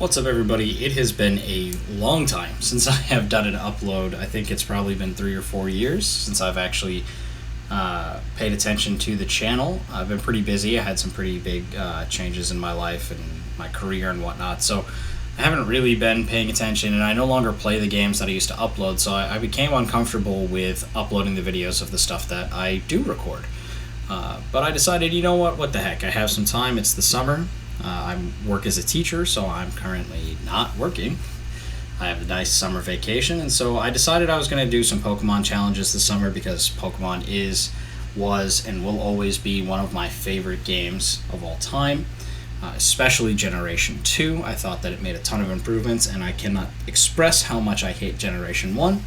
What's up, everybody? It has been a long time since I have done an upload. I think it's probably been 3 or 4 years since I've actually paid attention to the channel. I've been pretty busy. I had some pretty big changes in my life and my career and whatnot, so I haven't really been paying attention, and I no longer play the games that I used to upload, so I became uncomfortable with uploading the videos of the stuff that I do record. But I decided, you know what the heck, I have some time, it's the summer. I work as a teacher, so I'm currently not working. I have a nice summer vacation, and so I decided I was going to do some Pokemon challenges this summer because Pokemon was, and will always be one of my favorite games of all time, especially Generation 2. I thought that it made a ton of improvements, and I cannot express how much I hate Generation 1.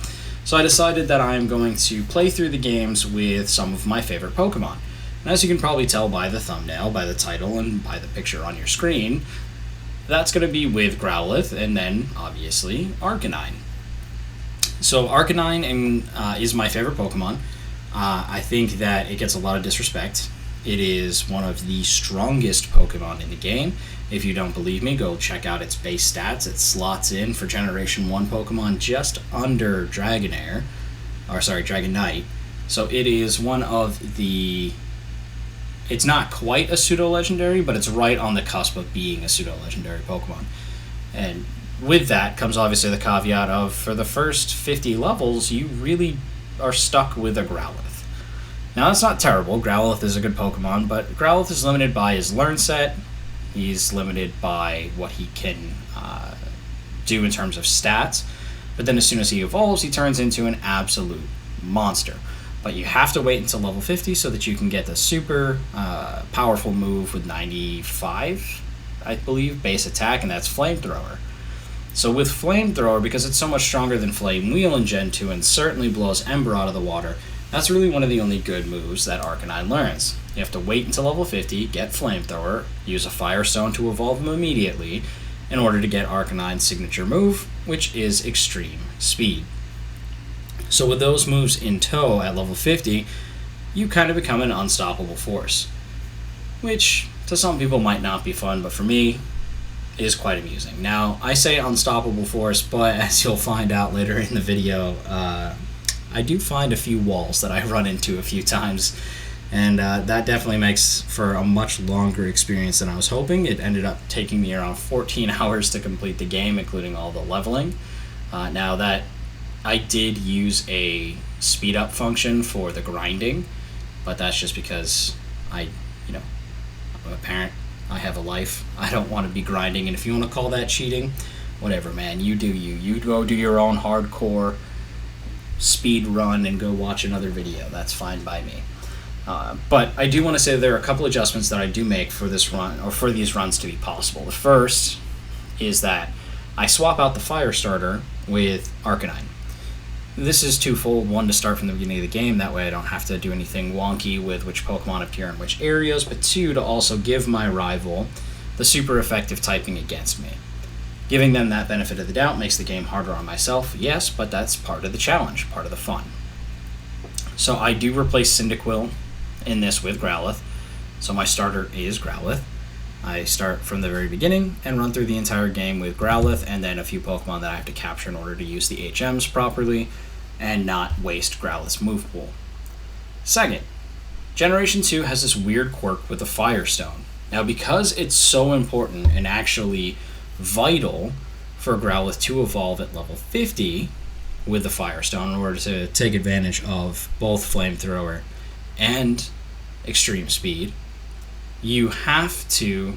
So I decided that I'm going to play through the games with some of my favorite Pokemon. And as you can probably tell by the thumbnail, by the title, and by the picture on your screen, that's going to be with Growlithe, and then, obviously, Arcanine. So Arcanine is my favorite Pokemon. I think that it gets a lot of disrespect. It is one of the strongest Pokemon in the game. If you don't believe me, go check out its base stats. It slots in for Generation 1 Pokemon just under Dragonite. So it is one of the... It's not quite a pseudo-legendary, but it's right on the cusp of being a pseudo-legendary Pokemon. And with that comes obviously the caveat of, for the first 50 levels, you really are stuck with a Growlithe. Now, that's not terrible. Growlithe is a good Pokemon, but Growlithe is limited by his learn set. He's limited by what he can do in terms of stats. But then as soon as he evolves, he turns into an absolute monster. But you have to wait until level 50 so that you can get the super powerful move with 95, I believe, base attack, and that's Flamethrower. So with Flamethrower, because it's so much stronger than Flame Wheel in Gen 2 and certainly blows Ember out of the water, that's really one of the only good moves that Arcanine learns. You have to wait until level 50, get Flamethrower, use a Firestone to evolve him immediately in order to get Arcanine's signature move, which is Extreme Speed. So with those moves in tow at level 50, you kind of become an unstoppable force, which to some people might not be fun, but for me, is quite amusing. Now, I say unstoppable force, but as you'll find out later in the video, I do find a few walls that I run into a few times, and that definitely makes for a much longer experience than I was hoping. It ended up taking me around 14 hours to complete the game, including all the leveling. Now that I did use a speed up function for the grinding, but that's just because I'm a parent. I have a life. I don't want to be grinding, and if you want to call that cheating, whatever, man. You do you. You go do your own hardcore speed run and go watch another video. That's fine by me. But I do want to say there are a couple adjustments that I do make for this run, or for these runs to be possible. The first is that I swap out the Fire Starter with Arcanine. This is twofold. One, to start from the beginning of the game, that way I don't have to do anything wonky with which Pokemon appear in which areas, but two, to also give my rival the super effective typing against me. Giving them that benefit of the doubt makes the game harder on myself, yes, but that's part of the challenge, part of the fun. So I do replace Cyndaquil in this with Growlithe, so my starter is Growlithe. I start from the very beginning and run through the entire game with Growlithe and then a few Pokemon that I have to capture in order to use the HMs properly and not waste Growlithe's move pool. Second, Generation 2 has this weird quirk with the Firestone. Now, because it's so important and actually vital for Growlithe to evolve at level 50 with the Firestone in order to take advantage of both Flamethrower and Extreme Speed, you have to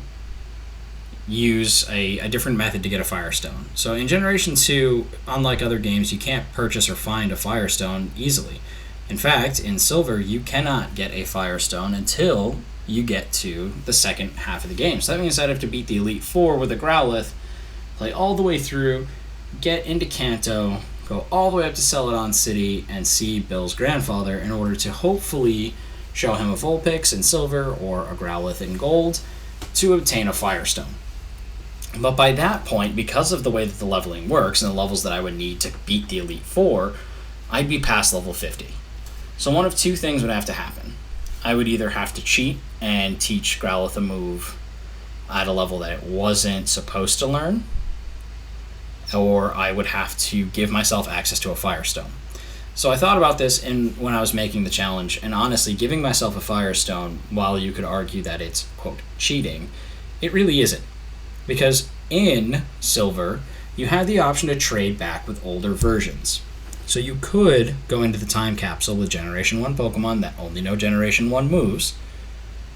use a different method to get a Firestone. So in Generation 2, unlike other games, you can't purchase or find a Firestone easily. In fact, in Silver, you cannot get a Firestone until you get to the second half of the game. So that means I'd have to beat the Elite Four with a Growlithe, play all the way through, get into Kanto, go all the way up to Celadon City, and see Bill's grandfather in order to hopefully show him a Vulpix in Silver or a Growlithe in Gold to obtain a Firestone. But by that point, because of the way that the leveling works and the levels that I would need to beat the Elite Four, I'd be past level 50. So one of two things would have to happen. I would either have to cheat and teach Growlithe a move at a level that it wasn't supposed to learn, or I would have to give myself access to a Firestone. So I thought about this when I was making the challenge, and honestly, giving myself a Firestone, while you could argue that it's, quote, cheating, it really isn't. Because in Silver, you had the option to trade back with older versions. So you could go into the time capsule with Generation 1 Pokemon that only know Generation 1 moves.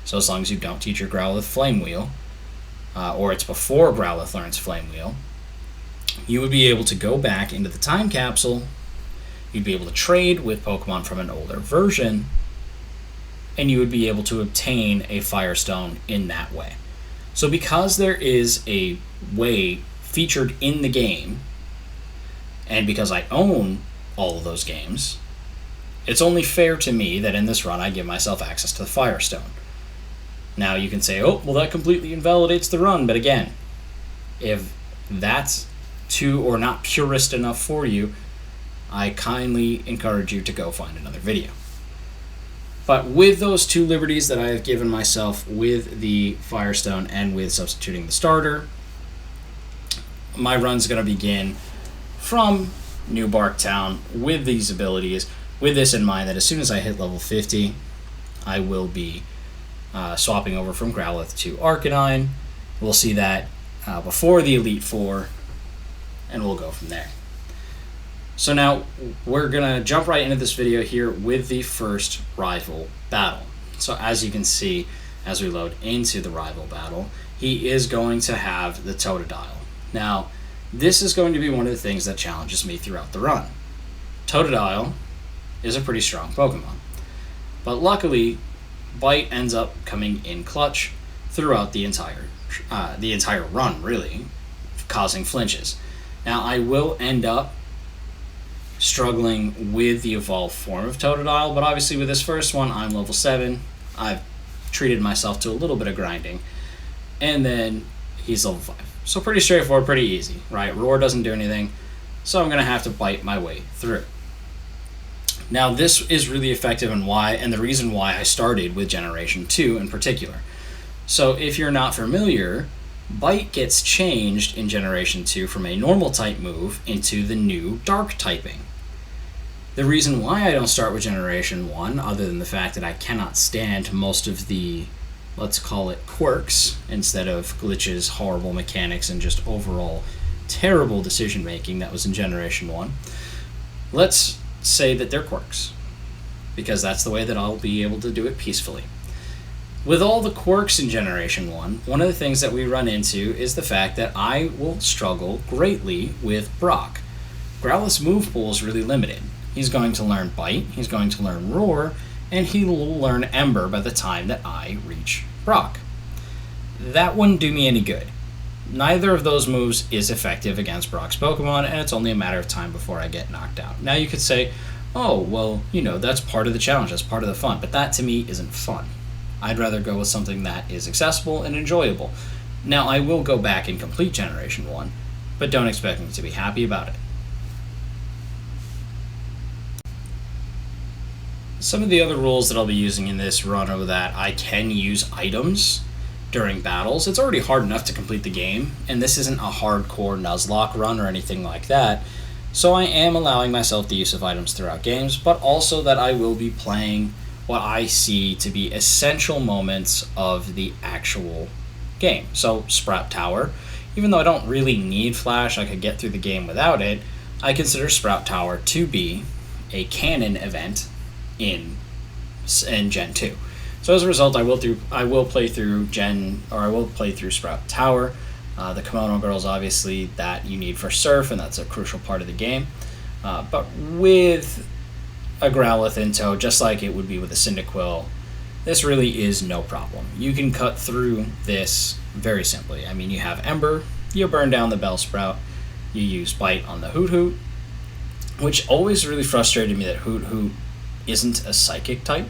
So as long as you don't teach your Growlithe Flame Wheel, or it's before Growlithe learns Flame Wheel, you would be able to go back into the time capsule, you'd be able to trade with Pokemon from an older version, and you would be able to obtain a Firestone in that way. So because there is a way featured in the game, and because I own all of those games, it's only fair to me that in this run I give myself access to the Firestone. Now you can say, oh, well, that completely invalidates the run, but again, if that's too or not purist enough for you, I kindly encourage you to go find another video. But with those two liberties that I have given myself with the Firestone and with substituting the starter, my run's going to begin from New Bark Town with these abilities, with this in mind that as soon as I hit level 50, I will be swapping over from Growlithe to Arcanine. We'll see that before the Elite Four, and we'll go from there. So now we're going to jump right into this video here with the first rival battle. So as you can see, as we load into the rival battle, he is going to have the Totodile. Now, this is going to be one of the things that challenges me throughout the run. Totodile is a pretty strong Pokemon, but luckily, Bite ends up coming in clutch throughout the entire run, really, causing flinches. Now, I will end up struggling with the evolved form of Totodile, but obviously with this first one, I'm level 7. I've treated myself to a little bit of grinding, and then he's level 5. So pretty straightforward, pretty easy, right? Roar doesn't do anything, so I'm going to have to bite my way through. Now, this is really effective and the reason why I started with Generation 2 in particular. So if you're not familiar, Bite gets changed in Generation 2 from a normal type move into the new Dark typing. The reason why I don't start with Generation 1, other than the fact that I cannot stand most of the, let's call it, quirks, instead of glitches, horrible mechanics, and just overall terrible decision making that was in Generation 1, let's say that they're quirks, because that's the way that I'll be able to do it peacefully. With all the quirks in Generation 1, one of the things that we run into is the fact that I will struggle greatly with Brock. Growlithe's move pool is really limited. He's going to learn Bite, he's going to learn Roar, and he will learn Ember by the time that I reach Brock. That wouldn't do me any good. Neither of those moves is effective against Brock's Pokemon, and it's only a matter of time before I get knocked out. Now you could say, oh, well, that's part of the challenge, that's part of the fun, but that to me isn't fun. I'd rather go with something that is accessible and enjoyable. Now, I will go back and complete Generation 1, but don't expect me to be happy about it. Some of the other rules that I'll be using in this run are that I can use items during battles. It's already hard enough to complete the game, and this isn't a hardcore Nuzlocke run or anything like that, so I am allowing myself the use of items throughout games, but also that I will be playing what I see to be essential moments of the actual game. So Sprout Tower, even though I don't really need Flash, I could get through the game without it, I consider Sprout Tower to be a canon event in Gen 2. So as a result, I will play through Sprout Tower. The Kimono Girls, obviously, that you need for Surf, and that's a crucial part of the game. But with a Growlithe in tow, just like it would be with a Cyndaquil, this really is no problem. You can cut through this very simply. I mean, you have Ember, you burn down the Bellsprout, you use Bite on the Hoot Hoot, which always really frustrated me that Hoot Hoot isn't a Psychic type.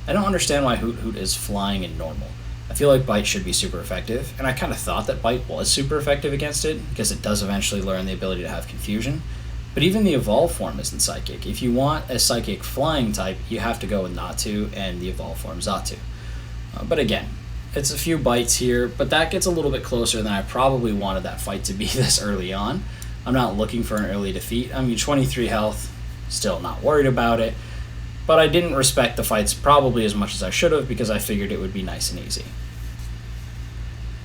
I don't understand why Hoot Hoot is flying in normal. I feel like Bite should be super effective, and I kind of thought that Bite was super effective against it, because it does eventually learn the ability to have confusion. But even the evolved form isn't Psychic. If you want a Psychic flying type, you have to go with Natu and the evolved form Xatu. But again, it's a few bites here, but that gets a little bit closer than I probably wanted that fight to be this early on. I'm not looking for an early defeat. I mean, 23 health, still not worried about it. But I didn't respect the fights probably as much as I should have because I figured it would be nice and easy.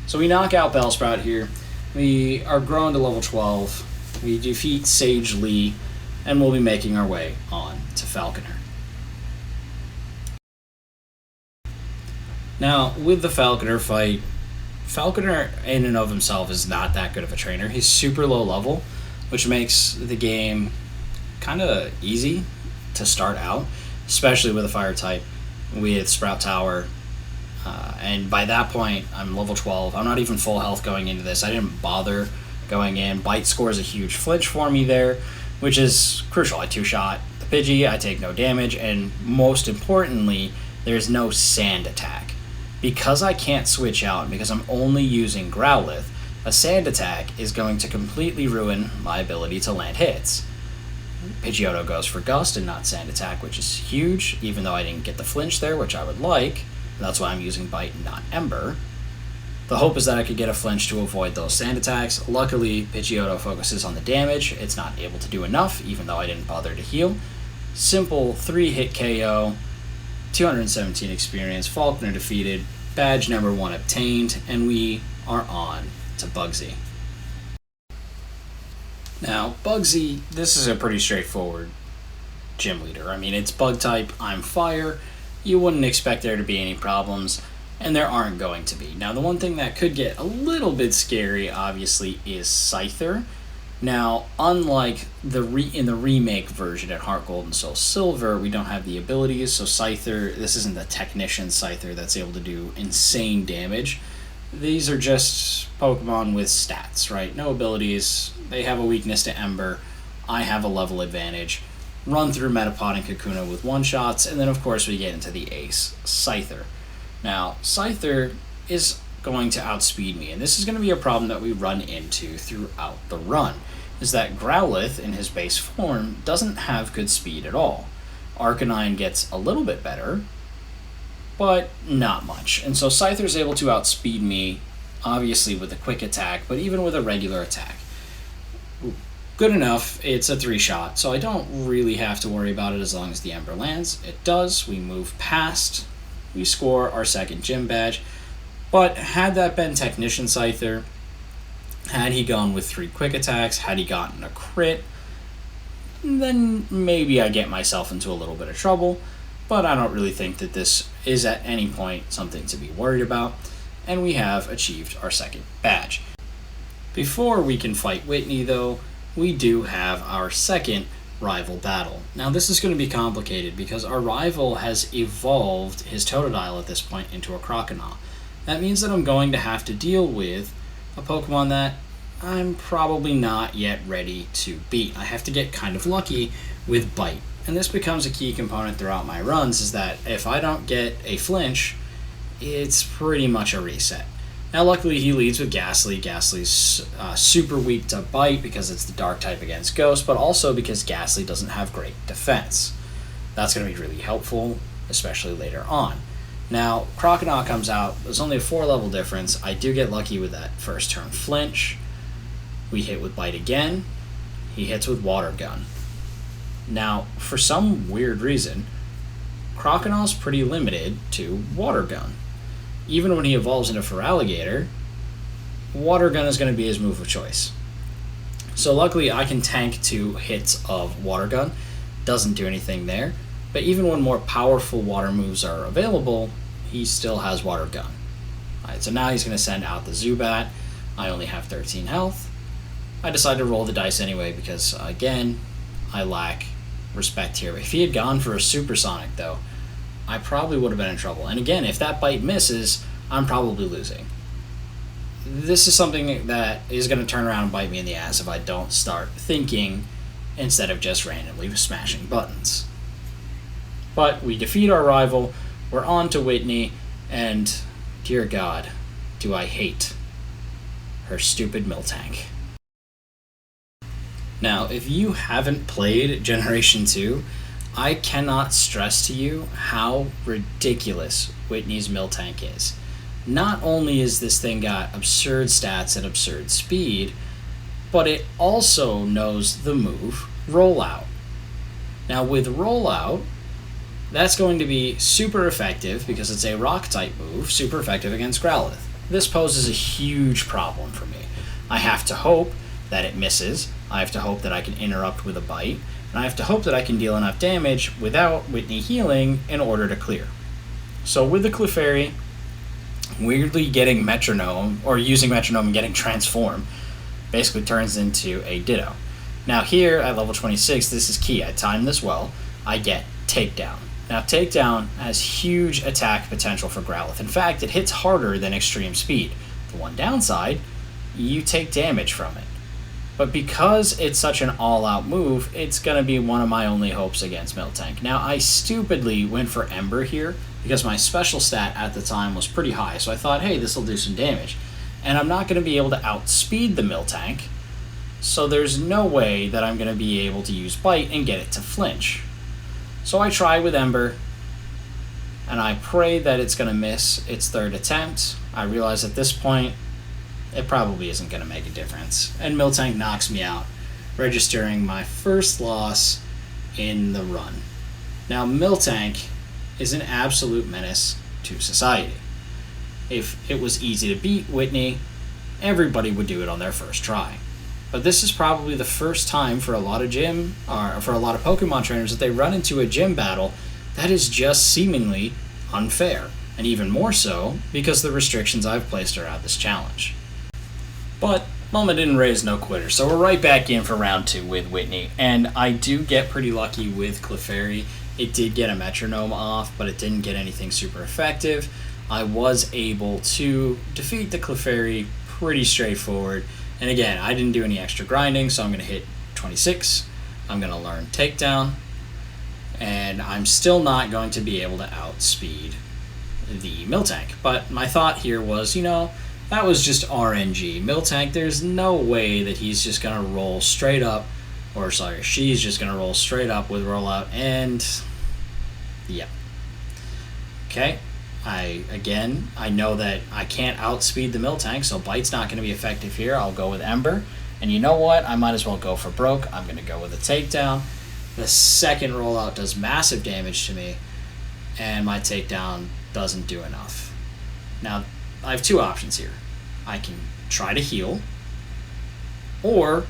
So we knock out Bellsprout here. We are grown to level 12. We defeat Sage Lee, and we'll be making our way on to Falconer. Now, with the Falconer fight, Falconer in and of himself is not that good of a trainer. He's super low level, which makes the game kind of easy to start out, especially with a fire type with Sprout Tower. And by that point, I'm level 12. I'm not even full health going into this. I didn't bother going in. Bite scores a huge flinch for me there, which is crucial. I two-shot the Pidgey, I take no damage, and most importantly, there's no sand attack. Because I can't switch out, and because I'm only using Growlithe, a sand attack is going to completely ruin my ability to land hits. Pidgeotto goes for Gust and not Sand Attack, which is huge, even though I didn't get the flinch there, which I would like. That's why I'm using Bite and not Ember. The hope is that I could get a flinch to avoid those Sand Attacks. Luckily, Pidgeotto focuses on the damage. It's not able to do enough, even though I didn't bother to heal. Simple 3-hit KO, 217 experience, Falconer defeated, badge number 1 obtained, and we are on to Bugsy. Now, Bugsy, this is a pretty straightforward gym leader. I mean, it's bug type, I'm fire. You wouldn't expect there to be any problems, and there aren't going to be. Now, the one thing that could get a little bit scary, obviously, is Scyther. Now, unlike in the remake version at Heart Gold and Soul Silver, we don't have the abilities, so Scyther, this isn't the Technician Scyther that's able to do insane damage. These are just Pokemon with stats, right? No abilities. They have a weakness to Ember. I have a level advantage. Run through Metapod and Kakuna with one-shots, and then of course we get into the ace, Scyther. Now, Scyther is going to outspeed me, and this is going to be a problem that we run into throughout the run, is that Growlithe, in his base form, doesn't have good speed at all. Arcanine gets a little bit better, but not much. And so Scyther is able to outspeed me, obviously with a quick attack, but even with a regular attack. Good enough, it's a 3-shot, so I don't really have to worry about it as long as the Ember lands. It does, we move past, we score our second gym badge, but had that been Technician Scyther, had he gone with 3 quick attacks, had he gotten a crit, then maybe I get myself into a little bit of trouble, but I don't really think that this is at any point something to be worried about, and we have achieved our second badge. Before we can fight Whitney, though, we do have our second rival battle. Now, this is going to be complicated because our rival has evolved his Totodile at this point into a Croconaw. That means that I'm going to have to deal with a Pokemon that I'm probably not yet ready to beat. I have to get kind of lucky with Bite. And this becomes a key component throughout my runs, is that if I don't get a flinch, it's pretty much a reset. Now, luckily, he leads with Ghastly. Ghastly's super weak to Bite because it's the Dark type against Ghost, but also because Ghastly doesn't have great defense. That's going to be really helpful, especially later on. Now, Croconaw comes out. There's only a 4-level difference. I do get lucky with that first turn flinch. We hit with Bite again. He hits with Water Gun. Now, for some weird reason, Croconaw's pretty limited to Water Gun. Even when he evolves into Feraligatr, Water Gun is going to be his move of choice. So luckily I can tank 2 hits of Water Gun. Doesn't do anything there. But even when more powerful water moves are available, he still has Water Gun. Alright, so now he's going to send out the Zubat. I only have 13 health. I decided to roll the dice anyway because, again, I lack respect here. If he had gone for a Supersonic, though, I probably would have been in trouble. And again, if that Bite misses, I'm probably losing. This is something that is going to turn around and bite me in the ass if I don't start thinking instead of just randomly smashing buttons. But we defeat our rival, we're on to Whitney, and dear God, do I hate her stupid Miltank. Now, if you haven't played Generation 2, I cannot stress to you how ridiculous Whitney's Miltank is. Not only is this thing got absurd stats and absurd speed, but it also knows the move Rollout. Now, with Rollout, that's going to be super effective because it's a rock-type move, super effective against Growlithe. This poses a huge problem for me. I have to hope that it misses, I have to hope that I can interrupt with a bite, and I have to hope that I can deal enough damage without Whitney healing in order to clear. So with the Clefairy, weirdly getting Metronome, or using Metronome and getting Transform, basically turns into a Ditto. Now here, at level 26, this is key. I time this well. I get Takedown. Now, Takedown has huge attack potential for Growlithe. In fact, it hits harder than Extreme Speed. The one downside, you take damage from it. But because it's such an all-out move, it's going to be one of my only hopes against Miltank. Now, I stupidly went for Ember here because my special stat at the time was pretty high, so I thought, hey, this will do some damage. And I'm not going to be able to outspeed the Miltank, so there's no way that I'm going to be able to use Bite and get it to flinch. So I try with Ember, and I pray that it's going to miss its third attempt. I realize at this point, it probably isn't going to make a difference. And Miltank knocks me out, registering my first loss in the run. Now, Miltank is an absolute menace to society. If it was easy to beat Whitney, everybody would do it on their first try. But this is probably the first time for a lot of Pokemon trainers that they run into a gym battle that is just seemingly unfair. And even more so because the restrictions I've placed around this challenge. But Mama didn't raise no quitter, so we're right back in for round 2 with Whitney. And I do get pretty lucky with Clefairy. It did get a Metronome off, but it didn't get anything super effective. I was able to defeat the Clefairy pretty straightforward. And again, I didn't do any extra grinding, so I'm going to hit 26. I'm going to learn Takedown. And I'm still not going to be able to outspeed the Miltank. But my thought here was, that was just RNG. Miltank, there's no way that he's just going to roll straight up, she's just going to roll straight up with Rollout, and yeah. Okay, I know that I can't outspeed the Miltank, so Bite's not going to be effective here. I'll go with Ember, and you know what? I might as well go for broke. I'm going to go with a Takedown. The second Rollout does massive damage to me, and my Takedown doesn't do enough. Now, I have two options here. I can try to heal, or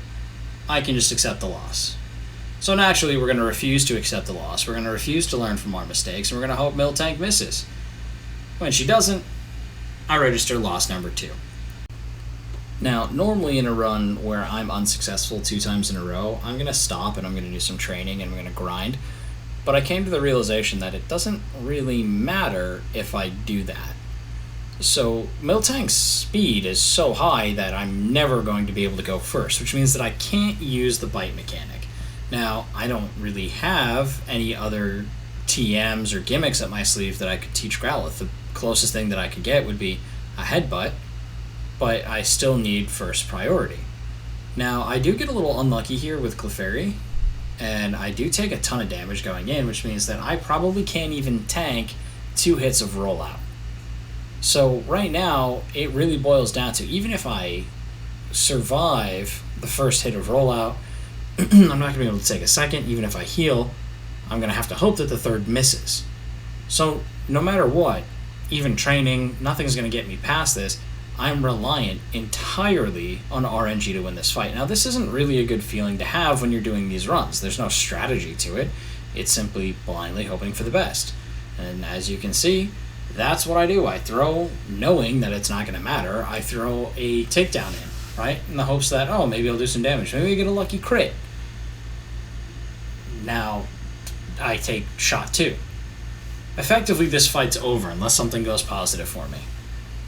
I can just accept the loss. So naturally, we're going to refuse to accept the loss. We're going to refuse to learn from our mistakes, and we're going to hope Miltank misses. When she doesn't, I register loss number 2. Now, normally in a run where I'm unsuccessful 2 times in a row, I'm going to stop and I'm going to do some training and I'm going to grind. But I came to the realization that it doesn't really matter if I do that. So Miltank's speed is so high that I'm never going to be able to go first, which means that I can't use the bite mechanic. Now, I don't really have any other TMs or gimmicks up my sleeve that I could teach Growlithe. The closest thing that I could get would be a headbutt, but I still need first priority. Now, I do get a little unlucky here with Clefairy, and I do take a ton of damage going in, which means that I probably can't even tank 2 hits of Rollout. So right now, it really boils down to, even if I survive the first hit of Rollout, I'm not going to be able to take a second. Even if I heal, I'm going to have to hope that the third misses. So no matter what, even training, nothing's going to get me past this. I'm reliant entirely on RNG to win this fight. Now, this isn't really a good feeling to have when you're doing these runs. There's no strategy to it. It's simply blindly hoping for the best. And as you can see, that's what I do. I throw, knowing that it's not going to matter, I throw a takedown in, right? In the hopes that, maybe I'll do some damage. Maybe I get a lucky crit. Now, I take shot 2. Effectively, this fight's over unless something goes positive for me.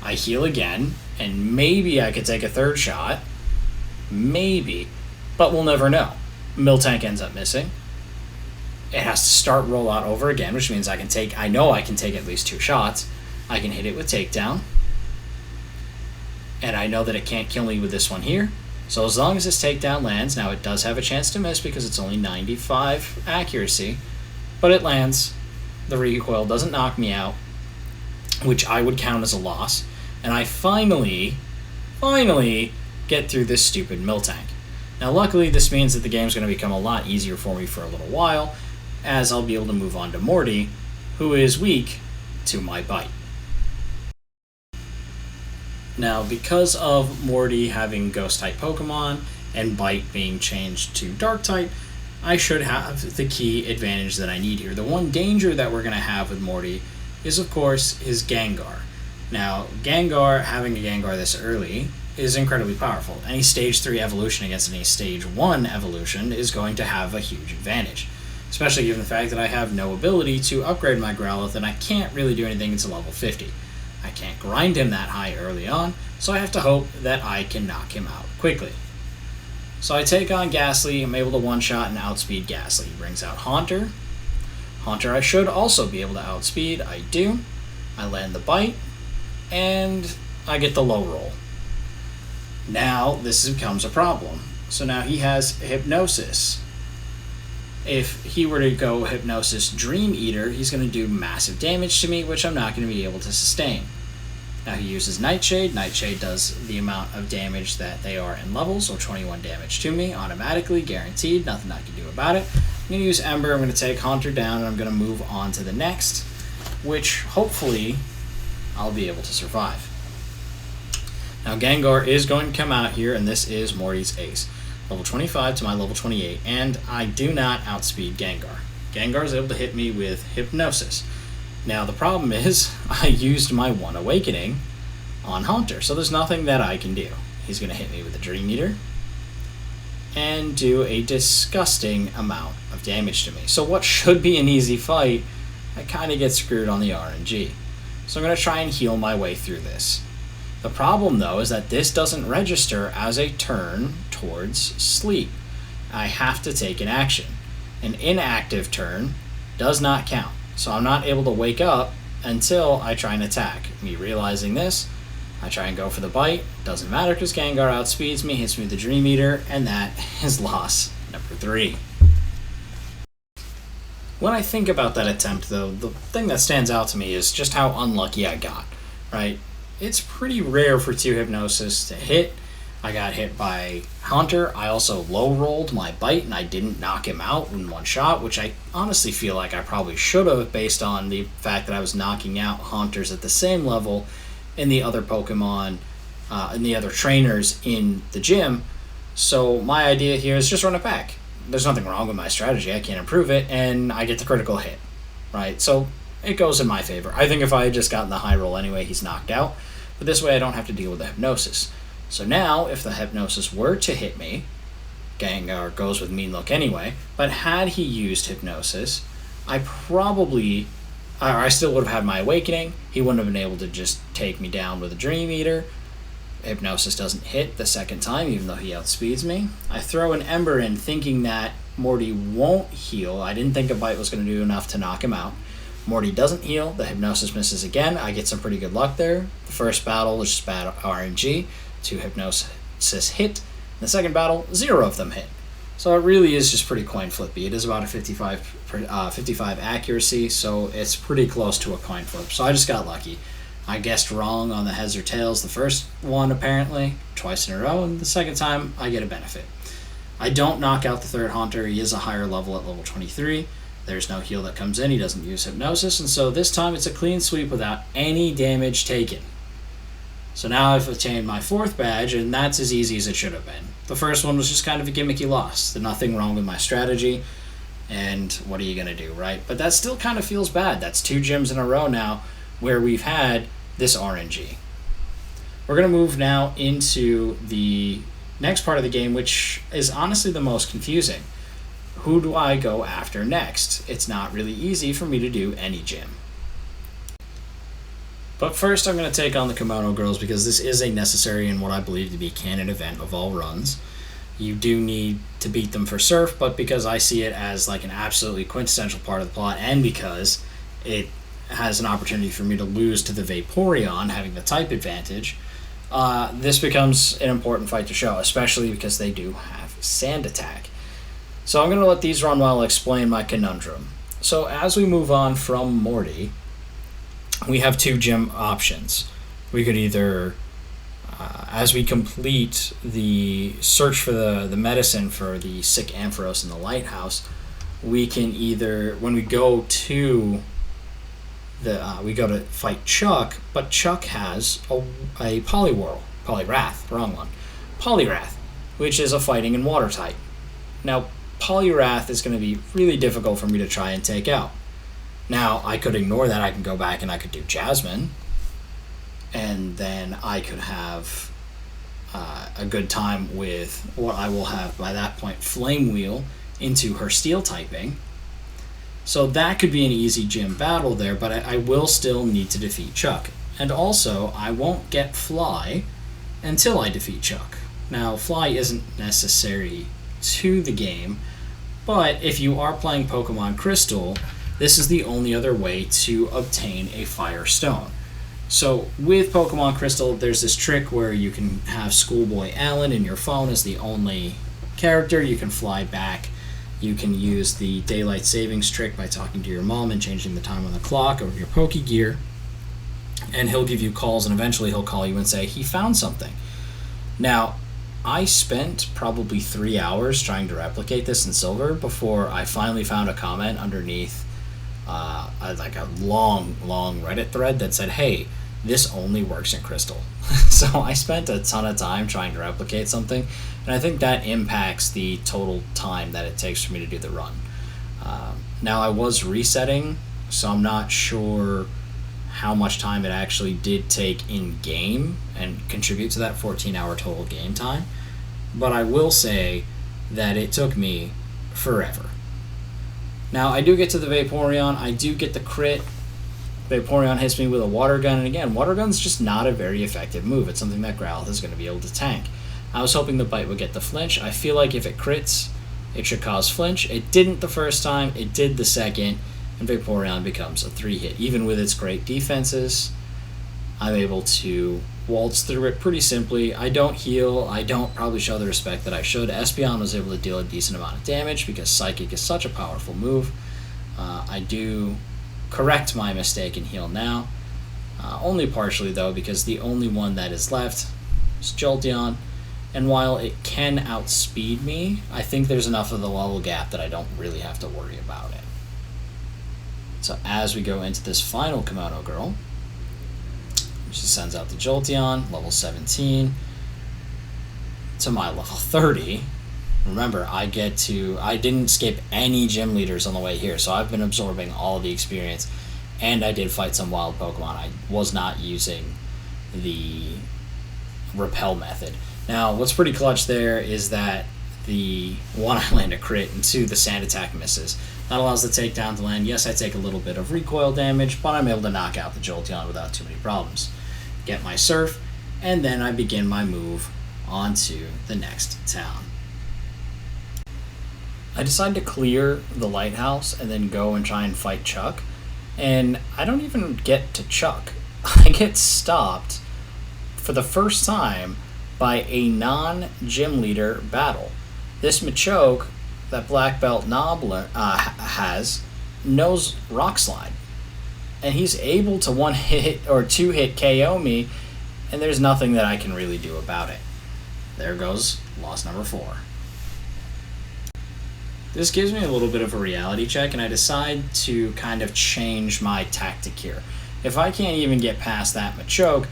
I heal again, and maybe I could take a third shot. Maybe. But we'll never know. Miltank ends up missing. It has to start Rollout over again, which means I know I can take at least 2 shots. I can hit it with Takedown. And I know that it can't kill me with this one here. So as long as this Takedown lands, now it does have a chance to miss because it's only 95 accuracy, but it lands. The recoil doesn't knock me out, which I would count as a loss. And I finally get through this stupid Miltank. Now luckily this means that the game's going to become a lot easier for me for a little while, as I'll be able to move on to Morty, who is weak to my bite. Now, because of Morty having Ghost-type Pokemon and Bite being changed to Dark-type, I should have the key advantage that I need here. The one danger that we're going to have with Morty is, of course, his Gengar. Now, Gengar, having a Gengar this early, is incredibly powerful. Any Stage 3 evolution against any Stage 1 evolution is going to have a huge advantage, especially given the fact that I have no ability to upgrade my Growlithe and I can't really do anything until level 50. I can't grind him that high early on, so I have to hope that I can knock him out quickly. So I take on Ghastly, I'm able to one-shot and outspeed Ghastly. He brings out Haunter. Haunter I should also be able to outspeed, I do. I land the Bite, and I get the low roll. Now this becomes a problem. So now he has Hypnosis. If he were to go Hypnosis Dream Eater, he's going to do massive damage to me, which I'm not going to be able to sustain. Now he uses Nightshade. Nightshade does the amount of damage that they are in levels, so 21 damage to me, automatically, guaranteed, nothing I can do about it. I'm going to use Ember, I'm going to take Haunter down, and I'm going to move on to the next, which hopefully I'll be able to survive. Now Gengar is going to come out here, and this is Morty's ace. Level 25 to my level 28, and I do not outspeed Gengar. Gengar is able to hit me with Hypnosis. Now the problem is, I used my one Awakening on Haunter, so there's nothing that I can do. He's going to hit me with a Dream Eater and do a disgusting amount of damage to me. So what should be an easy fight, I kind of get screwed on the RNG. So I'm going to try and heal my way through this. The problem, though, is that this doesn't register as a turn towards sleep. I have to take an action. An inactive turn does not count, so I'm not able to wake up until I try and attack. Me realizing this, I try and go for the Bite. Doesn't matter because Gengar outspeeds me, hits me with the Dream Eater, and that is loss number 3. When I think about that attempt, though, the thing that stands out to me is just how unlucky I got, right? It's pretty rare for 2 Hypnosis to hit. I got hit by Haunter. I also low-rolled my Bite, and I didn't knock him out in one shot, which I honestly feel like I probably should have based on the fact that I was knocking out Haunters at the same level in the other Pokemon, in the other trainers in the gym. So my idea here is just run it back. There's nothing wrong with my strategy. I can't improve it, and I get the critical hit, right? So it goes in my favor. I think if I had just gotten the high roll anyway, he's knocked out. But this way I don't have to deal with the Hypnosis. So now, if the Hypnosis were to hit me, Gengar goes with Mean Look anyway, but had he used Hypnosis, I still would have had my Awakening. He wouldn't have been able to just take me down with a Dream Eater. Hypnosis doesn't hit the second time, even though he outspeeds me. I throw an Ember in thinking that Morty won't heal. I didn't think a Bite was going to do enough to knock him out. Morty doesn't heal. The Hypnosis misses again. I get some pretty good luck there. The first battle was just bad RNG. 2 Hypnosis hit. In the second battle, 0 of them hit. So it really is just pretty coin flippy. It is about a 55 accuracy, so it's pretty close to a coin flip. So I just got lucky. I guessed wrong on the heads or tails the first one, apparently, twice in a row, and the second time I get a benefit. I don't knock out the third Haunter. He is a higher level at level 23. There's no heal that comes in. He doesn't use Hypnosis, and so this time it's a clean sweep without any damage taken. So now I've attained my 4th badge, and that's as easy as it should have been. The first one was just kind of a gimmicky loss. There's nothing wrong with my strategy, and what are you going to do, right? But that still kind of feels bad. That's 2 gyms in a row now where we've had this RNG. We're going to move now into the next part of the game, which is honestly the most confusing. Who do I go after next? It's not really easy for me to do any gym. But first I'm going to take on the Kimono Girls because this is a necessary and what I believe to be canon event of all runs. You do need to beat them for Surf, but because I see it as like an absolutely quintessential part of the plot and because it has an opportunity for me to lose to the Vaporeon, having the type advantage, this becomes an important fight to show, especially because they do have Sand Attack. So I'm going to let these run while I explain my conundrum. So as we move on from Morty, we have 2 gym options. We could either as we complete the search for the medicine for the sick Ampharos in the lighthouse, we can either, when we go to we go to fight Chuck, but Chuck has a Poliwrath, wrong one, Poliwrath, which is a fighting and water type. Now, Poliwrath is going to be really difficult for me to try and take out. Now, I could ignore that. I can go back and I could do Jasmine, and then I could have a good time with what I will have by that point Flame Wheel into her Steel typing. So that could be an easy gym battle there, but I will still need to defeat Chuck. And also, I won't get Fly until I defeat Chuck. Now, Fly isn't necessary to the game, but if you are playing Pokemon Crystal, this is the only other way to obtain a Fire Stone. So with Pokemon Crystal, there's this trick where you can have Schoolboy Alan in your phone as the only character. You can fly back. You can use the Daylight Savings trick by talking to your mom and changing the time on the clock or your Pokegear. And he'll give you calls, and eventually he'll call you and say he found something. Now, I spent probably 3 hours trying to replicate this in Silver before I finally found a comment underneath like a long Reddit thread that said, hey, this only works in Crystal. So I spent a ton of time trying to replicate something, and I think that impacts the total time that it takes for me to do the run. Now, I was resetting, so I'm not sure how much time it actually did take in-game and contribute to that 14-hour total game time, but I will say that it took me forever. Now, I do get to the Vaporeon, I do get the crit. Vaporeon hits me with a Water Gun, and again, Water Gun's just not a very effective move. It's something that Growlithe is going to be able to tank. I was hoping the Bite would get the flinch. I feel like if it crits, it should cause flinch. It didn't the first time, it did the second, and Vaporeon becomes a 3-hit. Even with its great defenses, I'm able to waltz through it pretty simply. I don't heal, I don't probably show the respect that I should. Espeon was able to deal a decent amount of damage because Psychic is such a powerful move. I do correct my mistake and heal now. Only partially though, because the only one that is left is Jolteon, and while it can outspeed me, I think there's enough of the level gap that I don't really have to worry about it. So as we go into this final Kimono Girl, she sends out the Jolteon, level 17, to my level 30. Remember, I didn't skip any gym leaders on the way here, so I've been absorbing all the experience, and I did fight some wild Pokemon. I was not using the repel method. Now, what's pretty clutch there is that the one, I land a crit, and two, the sand attack misses. That allows the takedown to land. Yes, I take a little bit of recoil damage, but I'm able to knock out the Jolteon without too many problems. Get my Surf, and then I begin my move onto the next town. I decide to clear the lighthouse and then go and try and fight Chuck, and I don't even get to Chuck. I get stopped for the first time by a non-gym leader battle. This Machoke that Black Belt Nobbler has knows Rock Slide, and he's able to 1-hit or 2-hit KO me, and there's nothing that I can really do about it. There goes loss number 4. This gives me a little bit of a reality check, and I decide to kind of change my tactic here. If I can't even get past that Machoke,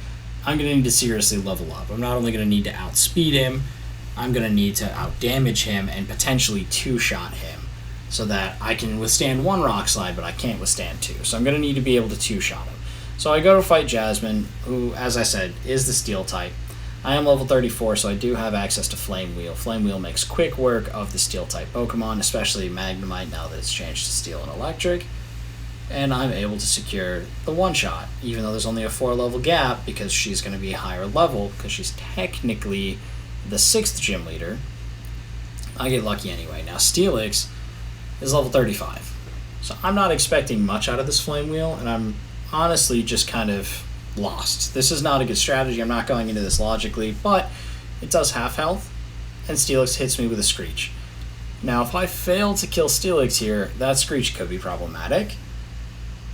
I'm going to need to seriously level up. I'm not only going to need to outspeed him, I'm going to need to outdamage him and potentially 2-shot him so that I can withstand 1 Rock Slide, but I can't withstand 2. So I'm going to need to be able to 2-shot him. So I go to fight Jasmine, who, as I said, is the Steel type. I am level 34, so I do have access to Flame Wheel. Flame Wheel makes quick work of the Steel-type Pokemon, especially Magnemite now that it's changed to Steel and Electric. And I'm able to secure the one-shot, even though there's only a 4-level gap, because she's going to be higher level, because she's technically the 6th gym leader. I get lucky anyway. Now, Steelix is level 35. So I'm not expecting much out of this Flame Wheel, and I'm honestly just kind of lost. This is not a good strategy. I'm not going into this logically, but it does half health, and Steelix hits me with a Screech. Now, if I fail to kill Steelix here, that Screech could be problematic,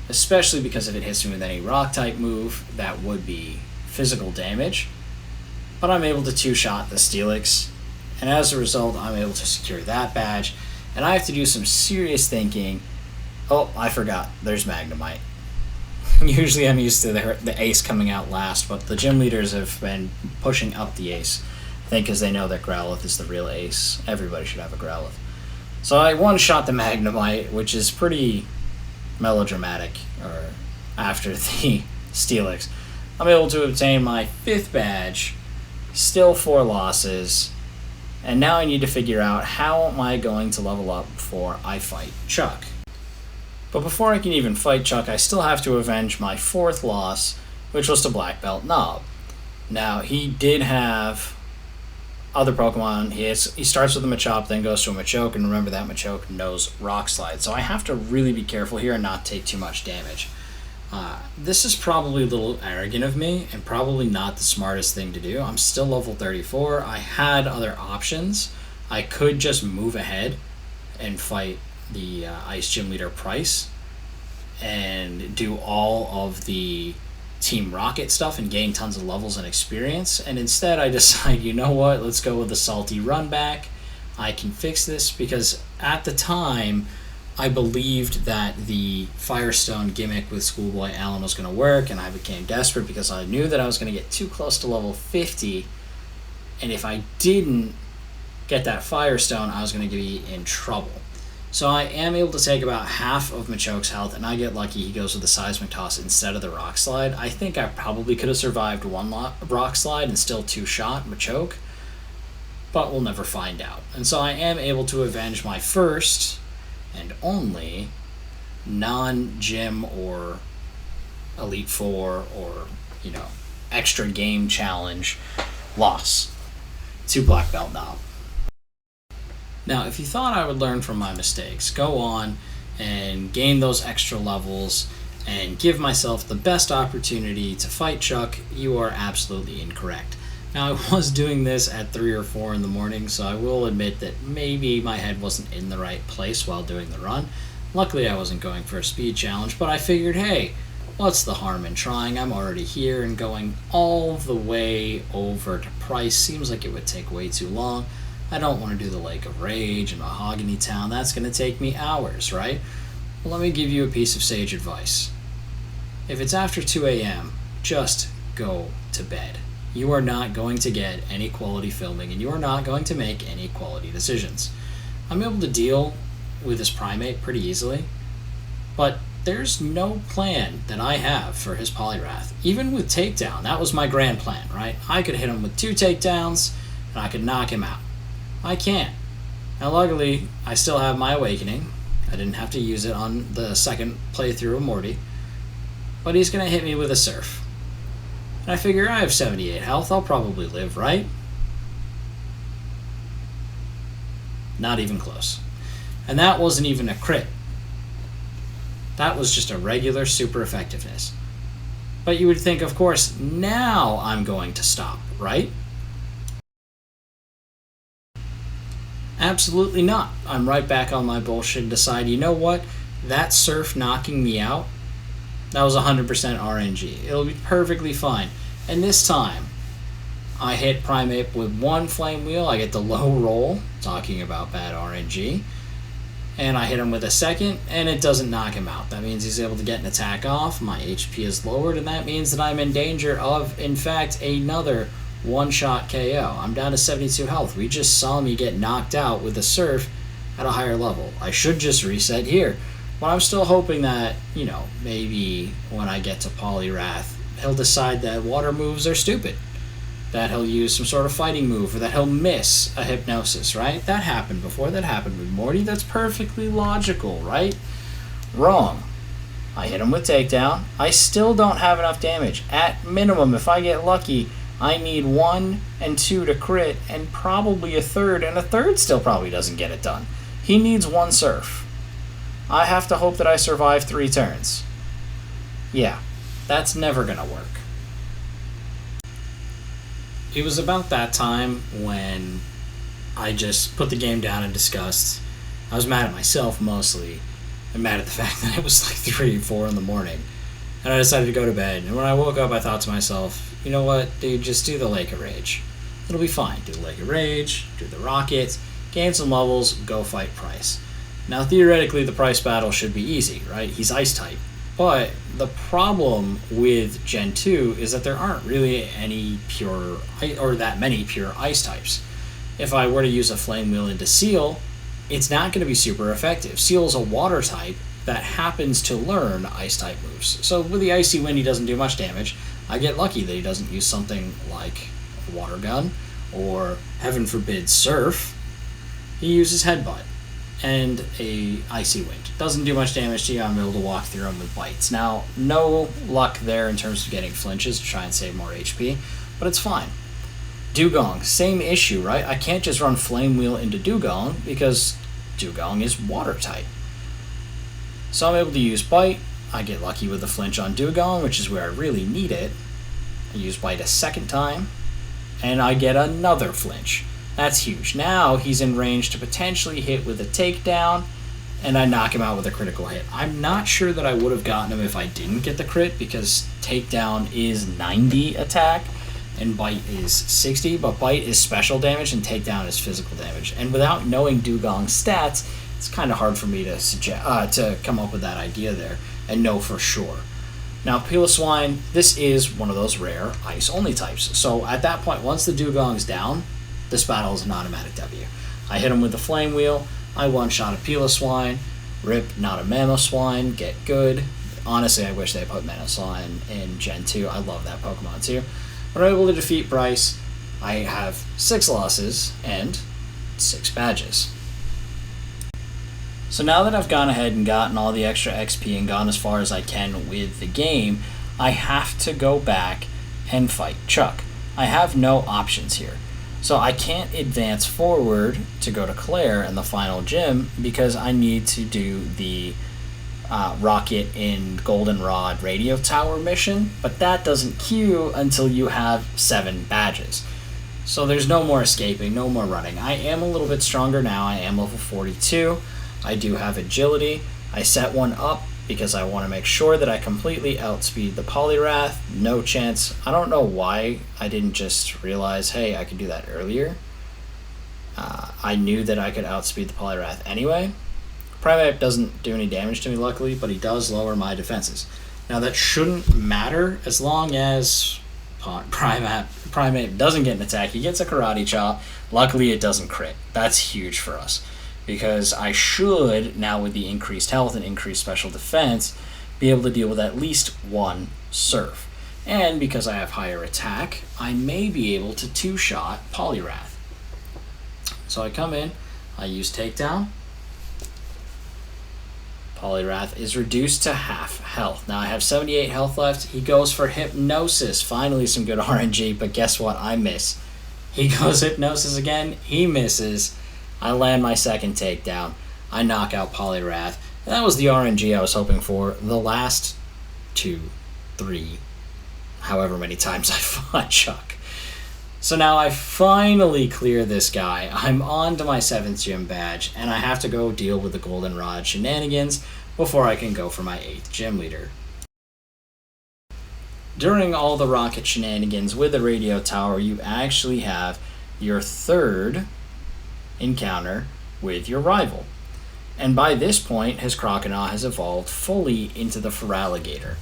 especially because if it hits me with any Rock-type move, that would be physical damage. but I'm able to two-shot the Steelix, and as a result, I'm able to secure that badge, and I have to do some serious thinking. Oh, I forgot. There's Magnemite. Usually I'm used to the ace coming out last, but the gym leaders have been pushing up the ace. I think because they know that Growlithe is the real ace. Everybody should have a Growlithe. So I one-shot the Magnemite, which is pretty melodramatic, or after the Steelix. I'm able to obtain my 5th badge, still 4 losses, and now I need to figure out how am I going to level up before I fight Chuck. But before I can even fight Chuck, I still have to avenge my 4th loss, which was to Black Belt Knob. Now, he did have other Pokemon. He starts with a Machop, then goes to a Machoke, and remember that Machoke knows Rock Slide. So I have to really be careful here and not take too much damage. This is probably a little arrogant of me, and probably not the smartest thing to do. I'm still level 34. I had other options. I could just move ahead and fight the Ice Gym Leader Price and do all of the Team Rocket stuff and gain tons of levels and experience, and instead I decide, you know what, let's go with the salty run back. I can fix this, because at the time I believed that the Firestone gimmick with Schoolboy Allen was going to work, and I became desperate because I knew that I was going to get too close to level 50, and if I didn't get that Firestone, I was going to be in trouble. So I am able to take about half of Machoke's health, and I get lucky. He goes with the Seismic Toss instead of the Rock Slide. I think I probably could have survived one Rock Slide and still two-shot Machoke, but we'll never find out. And so I am able to avenge my first and only non-gym or Elite Four or, extra game challenge loss to Black Belt Knob. Now, if you thought I would learn from my mistakes, go on and gain those extra levels and give myself the best opportunity to fight Chuck, you are absolutely incorrect. Now, I was doing this at 3 or 4 in the morning, so I will admit that maybe my head wasn't in the right place while doing the run. Luckily, I wasn't going for a speed challenge, but I figured, hey, what's the harm in trying? I'm already here, and going all the way over to Price seems like it would take way too long. I don't want to do the Lake of Rage and Mahogany Town. That's going to take me hours, right? Well, let me give you a piece of sage advice. If it's after 2 a.m., just go to bed. You are not going to get any quality filming, and you are not going to make any quality decisions. I'm able to deal with this Primate pretty easily, but there's no plan that I have for his Poliwrath. Even with Takedown, that was my grand plan, right? I could hit him with 2 takedowns, and I could knock him out. I can't. Now, luckily, I still have my Awakening. I didn't have to use it on the second playthrough of Morty. But he's going to hit me with a Surf. And I figure I have 78 health. I'll probably live, right? Not even close. And that wasn't even a crit. That was just a regular super effectiveness. But you would think, of course, now I'm going to stop, right? Absolutely not. I'm right back on my bullshit and decide, you know what? That Surf knocking me out, that was 100% RNG. It'll be perfectly fine. And this time, I hit Primate with 1 Flame Wheel. I get the low roll, talking about bad RNG. And I hit him with a second, and it doesn't knock him out. That means he's able to get an attack off. My HP is lowered, and that means that I'm in danger of, in fact, another one-shot KO. I'm down to 72 health. We just saw me get knocked out with a Surf at a higher level. I should just reset here. But I'm still hoping that, maybe when I get to Poliwrath, he'll decide that water moves are stupid. That he'll use some sort of fighting move, or that he'll miss a Hypnosis, right? That happened before. That happened with Morty. That's perfectly logical, right? Wrong. I hit him with Takedown. I still don't have enough damage. At minimum, if I get lucky, I need 1 and 2 to crit, and probably a third, and a third still probably doesn't get it done. He needs 1 Surf. I have to hope that I survive 3 turns. Yeah, that's never gonna work. It was about that time when I just put the game down in disgust. I was mad at myself mostly, and mad at the fact that it was like 3 or 4 in the morning. And I decided to go to bed, and when I woke up I thought to myself, you know what, dude, just do the Lake of Rage. it'll be fine. Do Leg of Rage, do the Rockets, gain some levels, go fight Price. Now, theoretically, the Price battle should be easy, right? He's Ice-type. But the problem with Gen 2 is that there aren't really any pure, or that many pure Ice types. If I were to use a Flame Wheel into Seal, it's not going to be super effective. Seal is a Water type that happens to learn Ice-type moves. So with the Icy Wind, he doesn't do much damage. I get lucky that he doesn't use something like Water Gun, or, heaven forbid, Surf. He uses Headbutt and a Icy Wind. Doesn't do much damage to you. I'm able to walk through him with bites. Now, no luck there in terms of getting flinches to try and save more HP, but it's fine. Dugong, same issue, right? I can't just run Flame Wheel into Dugong because Dugong is Water type. So I'm able to use Bite. I get lucky with the flinch on Dugong, which is where I really need it. I use Bite a second time, and I get another flinch. That's huge. Now he's in range to potentially hit with a takedown, and I knock him out with a critical hit. I'm not sure that I would have gotten him if I didn't get the crit, because takedown is 90 attack, and Bite is 60, but Bite is special damage, and takedown is physical damage. And without knowing Dugong's stats, it's kind of hard for me to to come up with that idea there and know for sure. Now, Piloswine, this is one of those rare Ice-only types. So at that point, once the Dugong's down, this battle is an automatic W. I hit him with the Flame Wheel, I one-shot a Piloswine, rip, not a Mamoswine, get good. Honestly, I wish they put Mamoswine in Gen 2. I love that Pokemon too. But I'm able to defeat Bryce. I have 6 losses and 6 badges. So now that I've gone ahead and gotten all the extra XP and gone as far as I can with the game, I have to go back and fight Chuck. I have no options here. So I can't advance forward to go to Claire in the final gym because I need to do the Rocket in Goldenrod Radio Tower mission, but that doesn't queue until you have 7 badges. So there's no more escaping, no more running. I am a little bit stronger now. I am level 42. I do have agility. I set one up because I want to make sure that I completely outspeed the Poliwrath. No chance. I don't know why I didn't just realize, hey, I could do that earlier. I knew that I could outspeed the Poliwrath anyway. Primeape doesn't do any damage to me, luckily, but he does lower my defenses. Now, that shouldn't matter as long as Primeape doesn't get an attack. He gets a Karate Chop. Luckily, it doesn't crit. That's huge for us, because I should, now with the increased health and increased special defense, be able to deal with at least one Surf. And because I have higher attack, I may be able to two-shot Poliwrath. So I come in, I use Takedown. Poliwrath is reduced to half health. Now I have 78 health left. He goes for Hypnosis. Finally some good RNG, but guess what? I miss. He goes Hypnosis again. He misses. I land my second takedown. I knock out Poliwrath. And that was the RNG I was hoping for. The last 2, 3, however many times I fought Chuck. So now I finally clear this guy. I'm on to my 7th gym badge, and I have to go deal with the Goldenrod shenanigans before I can go for my 8th gym leader. During all the rocket shenanigans with the radio tower, you actually have your 3rd encounter with your rival. And by this point, his Croconaw has evolved fully into the Feraligatr.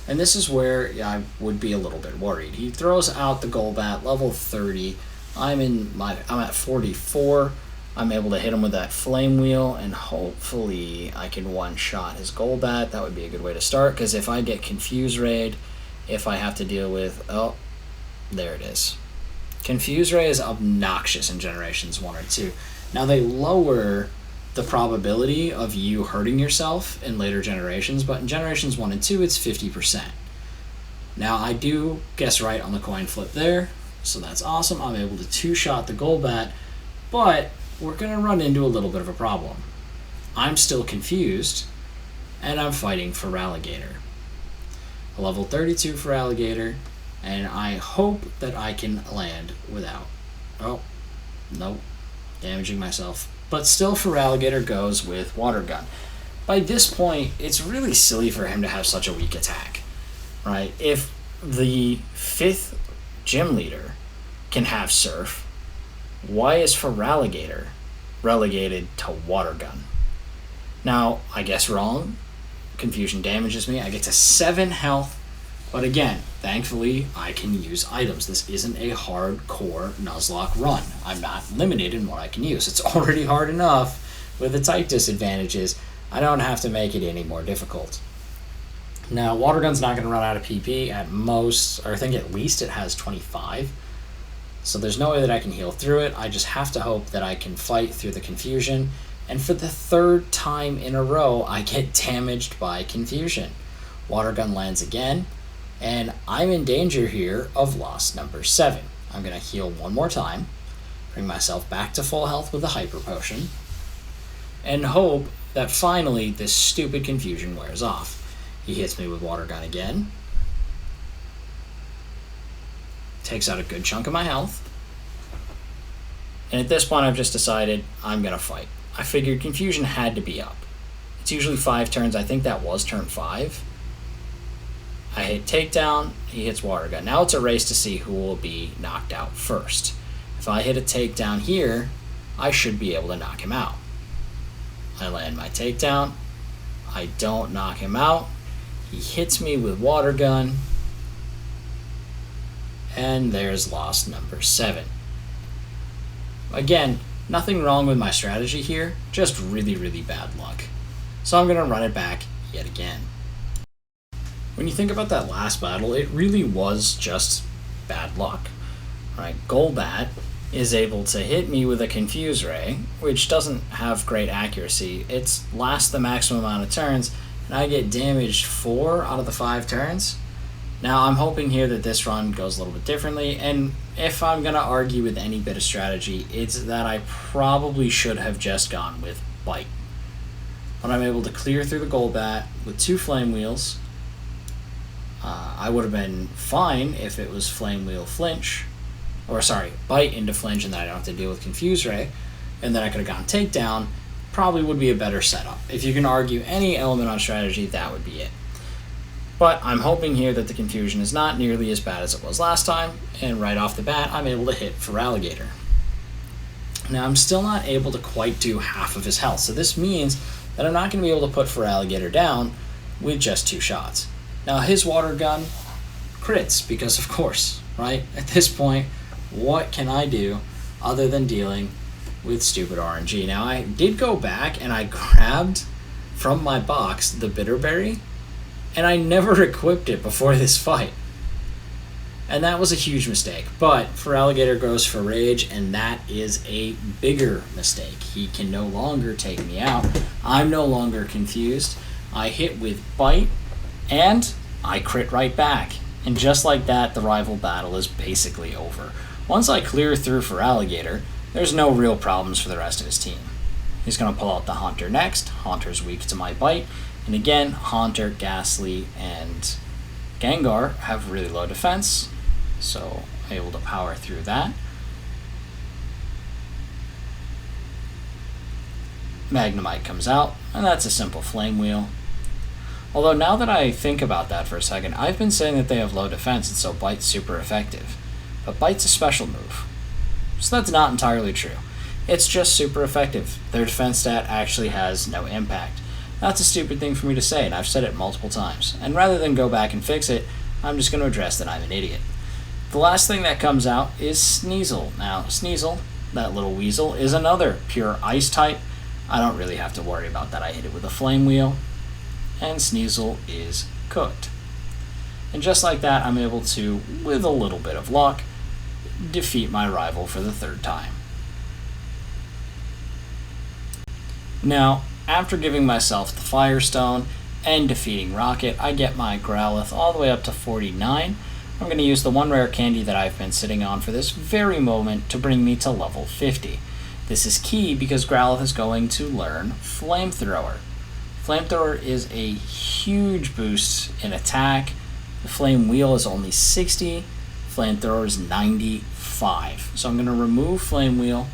And this is where I would be a little bit worried. He throws out the Golbat, level 30. I'm at 44. I'm able to hit him with that Flame Wheel, and hopefully I can one-shot his Golbat. That would be a good way to start, because if I get Confuse Raid, if I have to deal with... Oh, there it is. Confuse Ray is obnoxious in Generations 1 or 2. Now, they lower the probability of you hurting yourself in later generations, but in Generations 1 and 2, it's 50%. Now, I do guess right on the coin flip there, so that's awesome. I'm able to two-shot the Golbat, but we're going to run into a little bit of a problem. I'm still confused, and I'm fighting Feraligatr. A level 32 Feraligatr, and I hope that I can land without... Oh, nope. Damaging myself. But still, Feraligatr goes with Water Gun. By this point, it's really silly for him to have such a weak attack, right? If the 5th gym leader can have Surf, why is Feraligatr relegated to Water Gun? Now, I guess wrong. Confusion damages me. I get to 7 health. But again, thankfully, I can use items. This isn't a hardcore Nuzlocke run. I'm not limited in what I can use. It's already hard enough with the type disadvantages. I don't have to make it any more difficult. Now, Water Gun's not going to run out of PP at most, or I think at least it has 25. So there's no way that I can heal through it. I just have to hope that I can fight through the confusion. And for the 3rd time in a row, I get damaged by confusion. Water Gun lands again, and I'm in danger here of loss number 7. I'm going to heal one more time, bring myself back to full health with a Hyper Potion, and hope that finally this stupid confusion wears off. He hits me with Water Gun again, takes out a good chunk of my health, and at this point I've just decided I'm going to fight. I figured confusion had to be up. It's usually 5 turns. I think that was turn 5. I hit takedown, he hits Water Gun. Now it's a race to see who will be knocked out first. If I hit a takedown here, I should be able to knock him out. I land my takedown. I don't knock him out. He hits me with Water Gun. And there's loss number 7. Again, nothing wrong with my strategy here, just really, really bad luck. So I'm going to run it back yet again. When you think about that last battle, it really was just bad luck. Right? Golbat is able to hit me with a Confuse Ray, which doesn't have great accuracy. It lasts the maximum amount of turns, and I get damaged 4 out of the 5 turns. Now, I'm hoping here that this run goes a little bit differently, and if I'm going to argue with any bit of strategy, it's that I probably should have just gone with Bite. But I'm able to clear through the Golbat with 2 Flame Wheels. I would have been fine if it was Flame Wheel Flinch, or sorry, Bite into Flinch, and then I don't have to deal with Confuse Ray, and then I could have gone Takedown. Probably would be a better setup. If you can argue any element on strategy, that would be it. But I'm hoping here that the confusion is not nearly as bad as it was last time, and right off the bat, I'm able to hit Feraligatr. Now, I'm still not able to quite do half of his health, so this means that I'm not going to be able to put Feraligatr down with just 2 shots. Now, his Water Gun crits, because of course, right? At this point, what can I do other than dealing with stupid RNG? Now, I did go back and I grabbed from my box the Bitterberry, and I never equipped it before this fight. And that was a huge mistake. But Feraligatr goes for Rage, and that is a bigger mistake. He can no longer take me out. I'm no longer confused. I hit with Bite, and I crit right back. And just like that, the rival battle is basically over. Once I clear through Feraligatr, there's no real problems for the rest of his team. He's going to pull out the Haunter next. Haunter's weak to my Bite. And again, Haunter, Ghastly, and Gengar have really low defense, so I'm able to power through that. Magnemite comes out, and that's a simple Flame Wheel. Although now that I think about that for a second, I've been saying that they have low defense, and so Bite's super effective. But Bite's a special move, so that's not entirely true. It's just super effective. Their defense stat actually has no impact. That's a stupid thing for me to say, and I've said it multiple times. And rather than go back and fix it, I'm just going to address that I'm an idiot. The last thing that comes out is Sneasel. Now, Sneasel, that little weasel, is another pure ice type. I don't really have to worry about that. I hit it with a Flame Wheel, and Sneasel is cooked. And just like that, I'm able to, with a little bit of luck, defeat my rival for the 3rd time. Now, after giving myself the Firestone and defeating Rocket, I get my Growlithe all the way up to 49. I'm going to use the 1 rare candy that I've been sitting on for this very moment to bring me to level 50. This is key because Growlithe is going to learn Flamethrower. Flamethrower is a huge boost in attack. The Flame Wheel is only 60. Flamethrower is 95. So I'm going to remove Flame Wheel.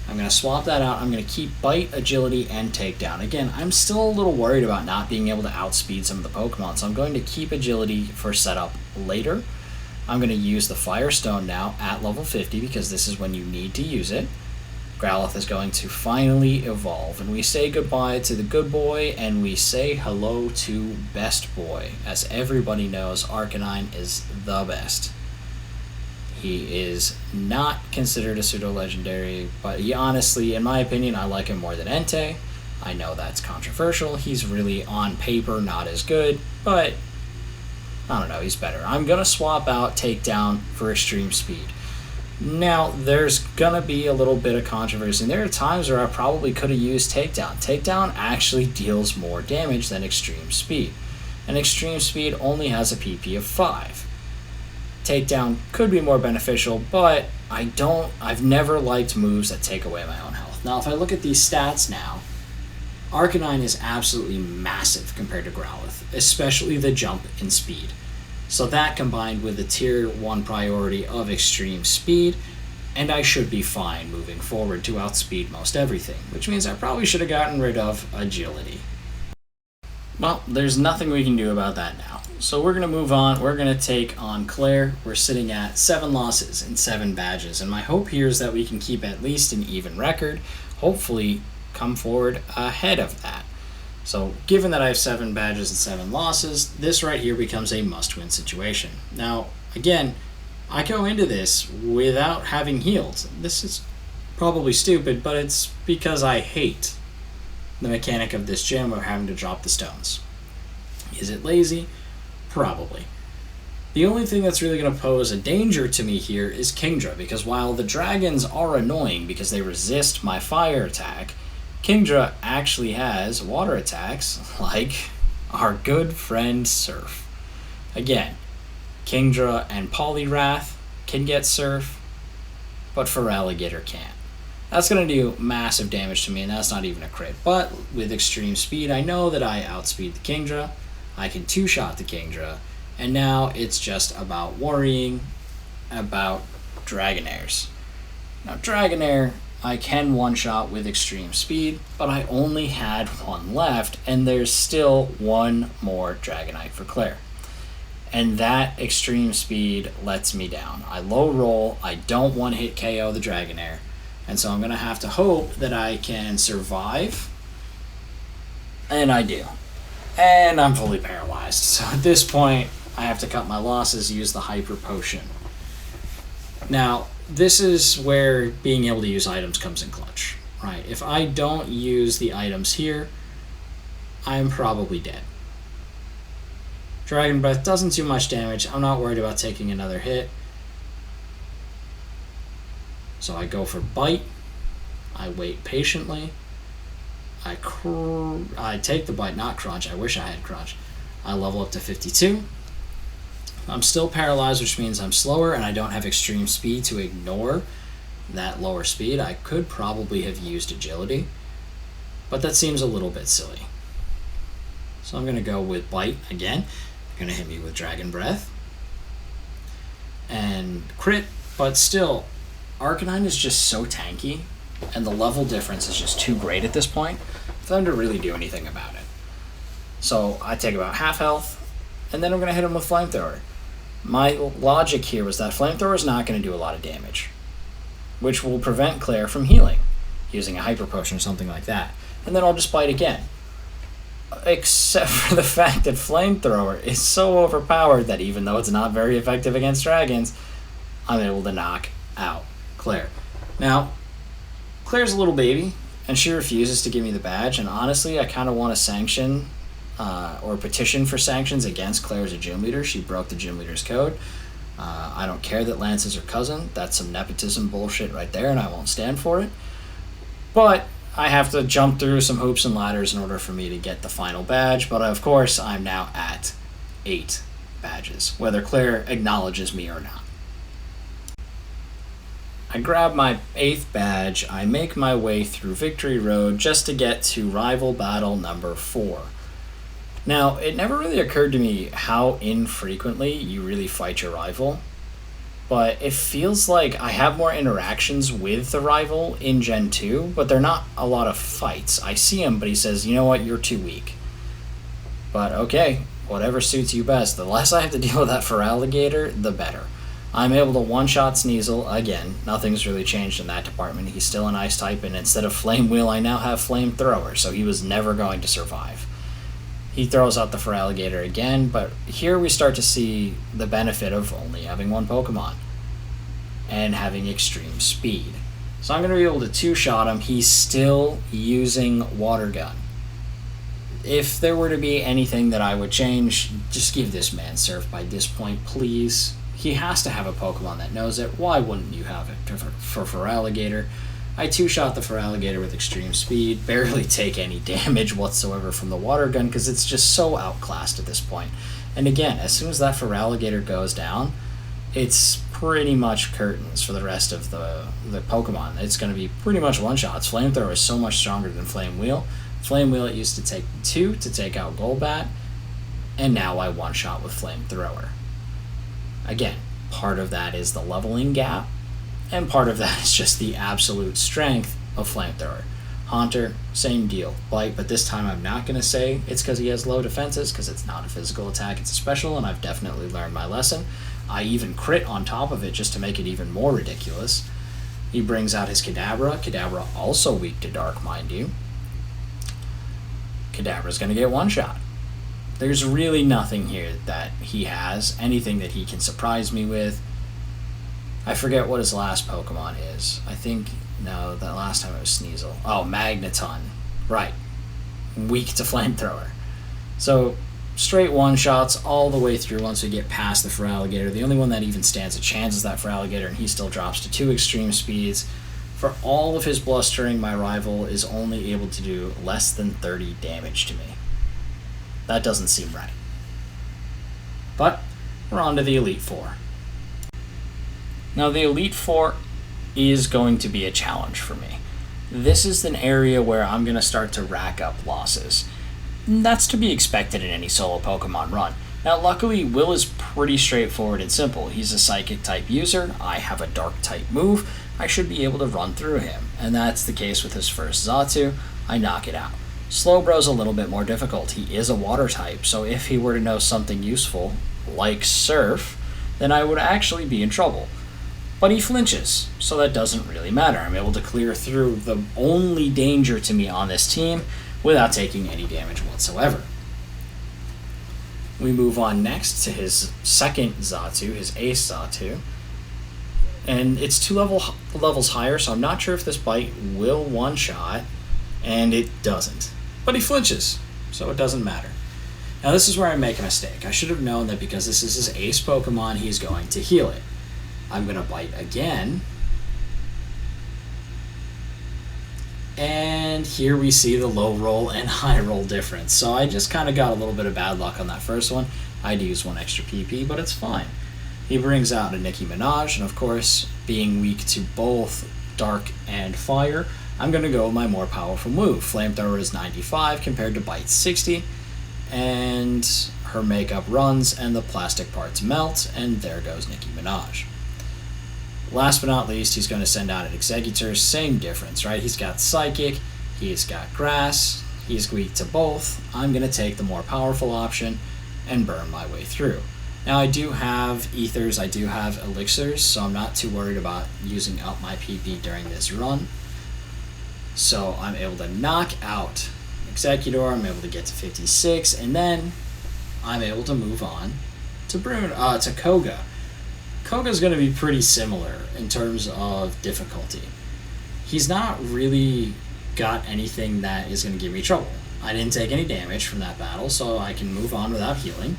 I'm going to swap that out. I'm going to keep Bite, Agility, and Takedown. Again, I'm still a little worried about not being able to outspeed some of the Pokemon, so I'm going to keep Agility for setup later. I'm going to use the Firestone now at level 50 because this is when you need to use it. Growlithe is going to finally evolve, and we say goodbye to the good boy, and we say hello to best boy. As everybody knows, Arcanine is the best. He is not considered a pseudo-legendary, but he honestly, in my opinion, I like him more than Entei. I know that's controversial. He's really, on paper, not as good, but I don't know, he's better. I'm going to swap out Takedown for Extreme Speed. Now, there's going to be a little bit of controversy. There are times where I probably could have used Takedown. Takedown actually deals more damage than Extreme Speed, and Extreme Speed only has a PP of 5. Takedown could be more beneficial, but I've never liked moves that take away my own health. Now, if I look at these stats now, Arcanine is absolutely massive compared to Growlithe, especially the jump in speed. So that combined with the tier 1 priority of Extreme Speed, and I should be fine moving forward to outspeed most everything, which means I probably should have gotten rid of Agility. Well, there's nothing we can do about that now. So we're going to move on. We're going to take on Claire. We're sitting at 7 losses and 7 badges, and my hope here is that we can keep at least an even record, hopefully come forward ahead of that. So given that I have 7 badges and 7 losses, this right here becomes a must-win situation. Now, again, I go into this without having healed. This is probably stupid, but it's because I hate the mechanic of this gym of having to drop the stones. Is it lazy? Probably. The only thing that's really going to pose a danger to me here is Kingdra, because while the dragons are annoying because they resist my fire attack, Kingdra actually has water attacks like our good friend Surf. Again, Kingdra and Poliwrath can get Surf, but Feraligatr can't. That's going to do massive damage to me, and that's not even a crit. But with Extreme Speed, I know that I outspeed the Kingdra. I can 2-shot the Kingdra, and now it's just about worrying about Dragonairs. Now, Dragonair, I can 1-shot with Extreme Speed, but I only had 1 left, and there's still 1 more Dragonite for Claire. And that Extreme Speed lets me down. I low roll, I don't 1-hit KO the Dragonair, and so I'm going to have to hope that I can survive, and I do. And I'm fully paralyzed, so at this point, I have to cut my losses, use the Hyper Potion. Now, this is where being able to use items comes in clutch, right? If I don't use the items here, I'm probably dead. Dragon Breath doesn't do much damage. I'm not worried about taking another hit. So I go for Bite. I wait patiently. I take the Bite, not Crunch. I wish I had Crunch. I level up to 52. I'm still paralyzed, which means I'm slower, and I don't have Extreme Speed to ignore that lower speed. I could probably have used Agility, but that seems a little bit silly. So I'm going to go with Bite again. They're going to hit me with Dragon Breath. And crit, but still, Arcanine is just so tanky, and the level difference is just too great at this point for them to really do anything about it. So I take about half health, and then I'm going to hit him with Flamethrower. My logic here was that Flamethrower is not going to do a lot of damage, which will prevent Claire from healing, using a Hyper Potion or something like that. And then I'll just Bite again. Except for the fact that Flamethrower is so overpowered that even though it's not very effective against dragons, I'm able to knock out Claire. Now, Claire's a little baby, and she refuses to give me the badge, and honestly, I kind of want to sanction or petition for sanctions against Claire as a gym leader. She broke the gym leader's code. I don't care that Lance is her cousin. That's some nepotism bullshit right there, and I won't stand for it. But I have to jump through some hoops and ladders in order for me to get the final badge, but of course, I'm now at 8 badges, whether Claire acknowledges me or not. I grab my 8th badge, I make my way through Victory Road just to get to rival battle number 4. Now, it never really occurred to me how infrequently you really fight your rival, but it feels like I have more interactions with the rival in Gen 2, but they're not a lot of fights. I see him, but he says, you know what, you're too weak. But okay, whatever suits you best. The less I have to deal with that Feraligatr, the better. I'm able to one-shot Sneasel again. Nothing's really changed in that department. He's still an ice type, and instead of Flame Wheel, I now have Flamethrower, so he was never going to survive. He throws out the Feraligatr again, but here we start to see the benefit of only having one Pokemon and having extreme speed. So I'm going to be able to two-shot him. He's still using Water Gun. If there were to be anything that I would change, just give this man Surf by this point, please. He has to have a Pokemon that knows it. Why wouldn't you have it for Feraligatr? I two-shot the Feraligatr with extreme speed, barely take any damage whatsoever from the Water Gun because it's just so outclassed at this point. And again, as soon as that Feraligatr goes down, it's pretty much curtains for the rest of the Pokemon. It's going to be pretty much one-shots. Flamethrower is so much stronger than Flame Wheel. Flame Wheel, it used to take 2 to take out Golbat, and now I one-shot with Flamethrower. Again, part of that is the leveling gap, and part of that is just the absolute strength of Flamethrower. Haunter, same deal. Bite, but this time I'm not going to say it's because he has low defenses, because it's not a physical attack, it's a special, and I've definitely learned my lesson. I even crit on top of it just to make it even more ridiculous. He brings out his Kadabra. Kadabra also weak to Dark, mind you. Kadabra's going to get one shot. There's really nothing here that he has, anything that he can surprise me with. I forget what his last Pokemon is. I think, no, that last time it was Sneasel. Oh, Magneton. Right. Weak to Flamethrower. So, straight one-shots all the way through once we get past the Feraligatr. The only one that even stands a chance is that Feraligatr, and he still drops to 2 extreme speeds. For all of his blustering, my rival is only able to do less than 30 damage to me. That doesn't seem right. But, we're on to the Elite Four. Now, the Elite Four is going to be a challenge for me. This is an area where I'm going to start to rack up losses. That's to be expected in any solo Pokemon run. Now, luckily, Will is pretty straightforward and simple. He's a Psychic-type user. I have a Dark-type move. I should be able to run through him. And that's the case with his first Xatu. I knock it out. Slowbro's a little bit more difficult. He is a Water-type, so if he were to know something useful, like Surf, then I would actually be in trouble. But he flinches, so that doesn't really matter. I'm able to clear through the only danger to me on this team without taking any damage whatsoever. We move on next to his second Xatu, his Ace Xatu. And it's 2 levels higher, so I'm not sure if this Bite will one-shot, and it doesn't. But he flinches, so it doesn't matter. Now this is where I make a mistake. I should have known that because this is his Ace Pokemon, he's going to heal it. I'm going to Bite again. And here we see the low roll and high roll difference. So I just kind of got a little bit of bad luck on that first one. I had to use 1 extra PP, but it's fine. He brings out a Nicki Minaj, and of course, being weak to both Dark and Fire, I'm going to go with my more powerful move. Flamethrower is 95 compared to Bite 60, and her makeup runs and the plastic parts melt, and there goes Nicki Minaj. Last but not least, he's going to send out an Exeggutor. Same difference, right? He's got Psychic, he's got Grass, he's weak to both. I'm going to take the more powerful option and burn my way through. Now, I do have Ethers, I do have Elixirs, so I'm not too worried about using up my PP during this run. So I'm able to knock out Exeggutor, I'm able to get to 56, and then I'm able to move on to Koga. Koga's going to be pretty similar in terms of difficulty. He's not really got anything that is going to give me trouble. I didn't take any damage from that battle, so I can move on without healing.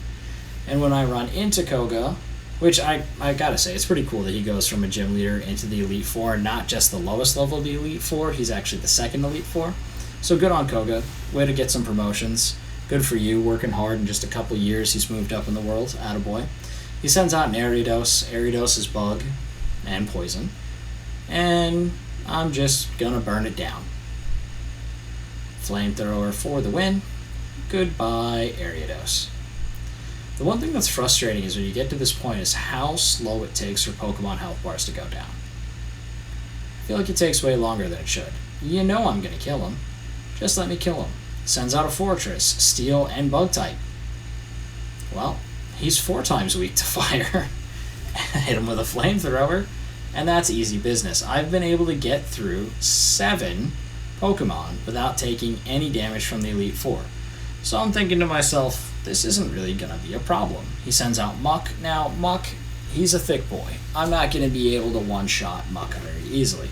And when I run into Koga, which I gotta say, it's pretty cool that he goes from a gym leader into the Elite Four, not just the lowest level of the Elite Four, he's actually the second Elite Four. So good on Koga, way to get some promotions. Good for you, working hard in just a couple years, he's moved up in the world, attaboy. He sends out an Ariados. Ariados is Bug and Poison. And I'm just gonna burn it down. Flamethrower for the win. Goodbye, Ariados. The one thing that's frustrating is when you get to this point is how slow it takes for Pokemon health bars to go down. I feel like it takes way longer than it should. You know I'm gonna kill him. Just let me kill him. Sends out a Fortress, Steel, and Bug type. Well, he's 4 times weak to Fire. hit him with a flamethrower, and that's easy business. I've been able to get through 7 Pokemon without taking any damage from the Elite Four. So I'm thinking to myself, this isn't really going to be a problem. He sends out Muck. Now, Muck, he's a thick boy. I'm not going to be able to one-shot Muck very easily.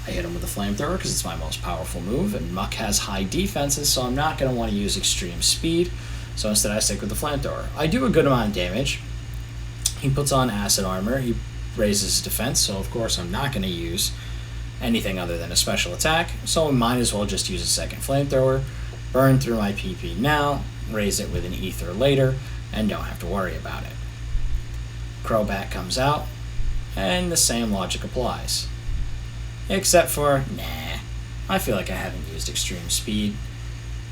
I hit him with a flamethrower because it's my most powerful move, and Muck has high defenses, so I'm not going to want to use extreme speed. So instead I stick with the flamethrower. I do a good amount of damage. He puts on acid armor. He raises his defense, so of course I'm not going to use anything other than a special attack. So I might as well just use a second flamethrower, burn through my PP now, raise it with an ether later, and don't have to worry about it. Crobat comes out, and the same logic applies. Except for, I feel like I haven't used extreme speed.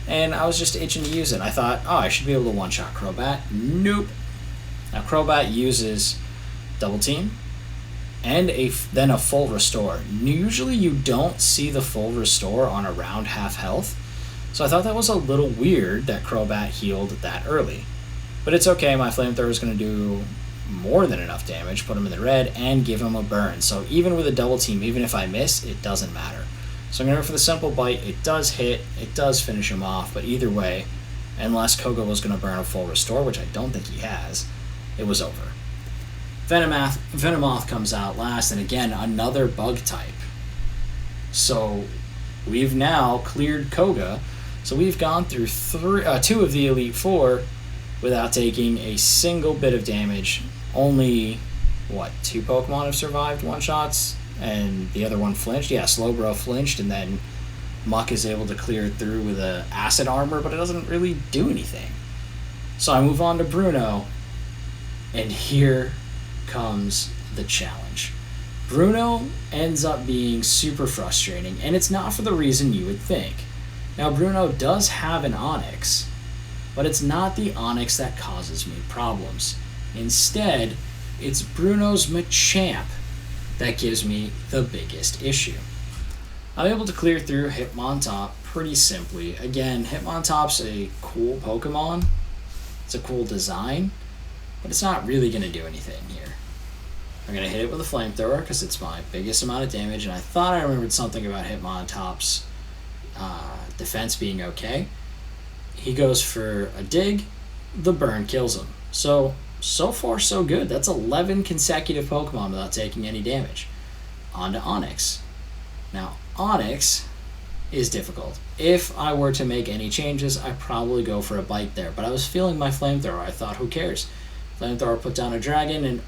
And I was just itching to use it. I thought, I should be able to one-shot Crobat. Nope. Now Crobat uses Double Team and then a full restore. Usually you don't see the full restore on around half health. So I thought that was a little weird that Crobat healed that early. But it's okay, my flamethrower is going to do more than enough damage, put him in the red, and give him a burn. So even with a double team, even if I miss, it doesn't matter. So I'm going to go for the simple bite. It does hit, it does finish him off, but either way, unless Koga was going to burn a full restore, which I don't think he has, it was over. Venomoth comes out last, and again, another bug type. So we've now cleared Koga, so we've gone through 2 of the Elite Four without taking a single bit of damage. Only, 2 Pokemon have survived one-shots, and the other one flinched. Yeah, Slowbro flinched, and then Muck is able to clear it through with a acid armor, but it doesn't really do anything. So I move on to Bruno, and here comes the challenge. Bruno ends up being super frustrating, and it's not for the reason you would think. Now, Bruno does have an Onix, but it's not the Onix that causes me problems. Instead, it's Bruno's Machamp that gives me the biggest issue. I'm able to clear through Hitmontop pretty simply. Again, Hitmontop's a cool Pokemon. It's a cool design, but it's not really going to do anything here. I'm going to hit it with a flamethrower because it's my biggest amount of damage, and I thought I remembered something about Hitmontop's defense being okay. He goes for a dig, the burn kills him. So far so good. That's 11 consecutive Pokemon without taking any damage. On to Onix. Now, Onix is difficult. If I were to make any changes, I'd probably go for a bite there, but I was feeling my flamethrower. I thought, who cares? Flamethrower put down a dragon, and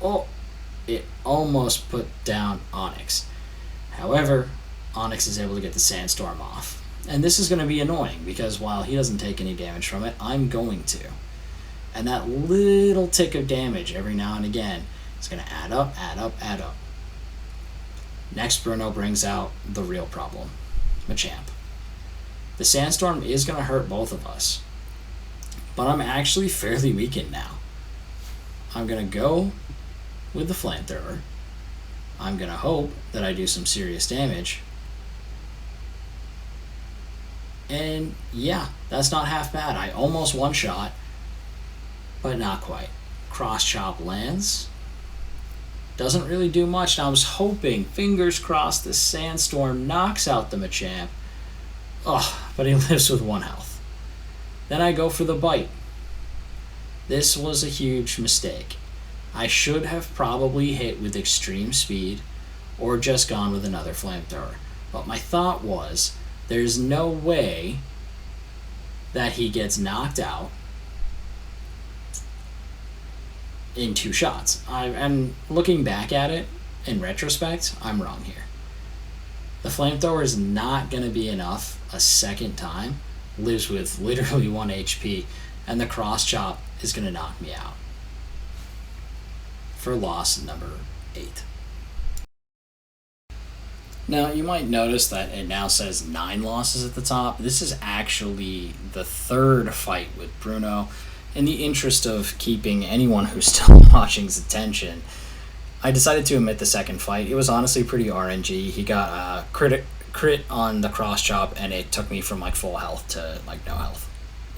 it almost put down Onix. However, Onix is able to get the Sandstorm off. And this is going to be annoying, because while he doesn't take any damage from it, I'm going to. And that little tick of damage every now and again is going to add up, add up, add up. Next, Bruno brings out the real problem, Machamp. The Sandstorm is going to hurt both of us, but I'm actually fairly weakened now. I'm going to go with the Flamethrower. I'm going to hope that I do some serious damage. And yeah, that's not half bad. I almost one-shot, but not quite. Cross Chop lands. Doesn't really do much. Now I was hoping, fingers crossed, the Sandstorm knocks out the Machamp. But he lives with 1 health. Then I go for the bite. This was a huge mistake. I should have probably hit with extreme speed or just gone with another flamethrower. But my thought was, there's no way that he gets knocked out in 2 shots. I'm looking back at it in retrospect, I'm wrong here. The flamethrower is not going to be enough a second time. Lives with literally 1 HP, and the cross chop is going to knock me out. For loss number 8. Now, you might notice that it now says 9 losses at the top. This is actually the 3rd fight with Bruno. In the interest of keeping anyone who's still watching's attention, I decided to omit the 2nd fight. It was honestly pretty RNG. He got a crit on the cross chop, and it took me from full health to no health.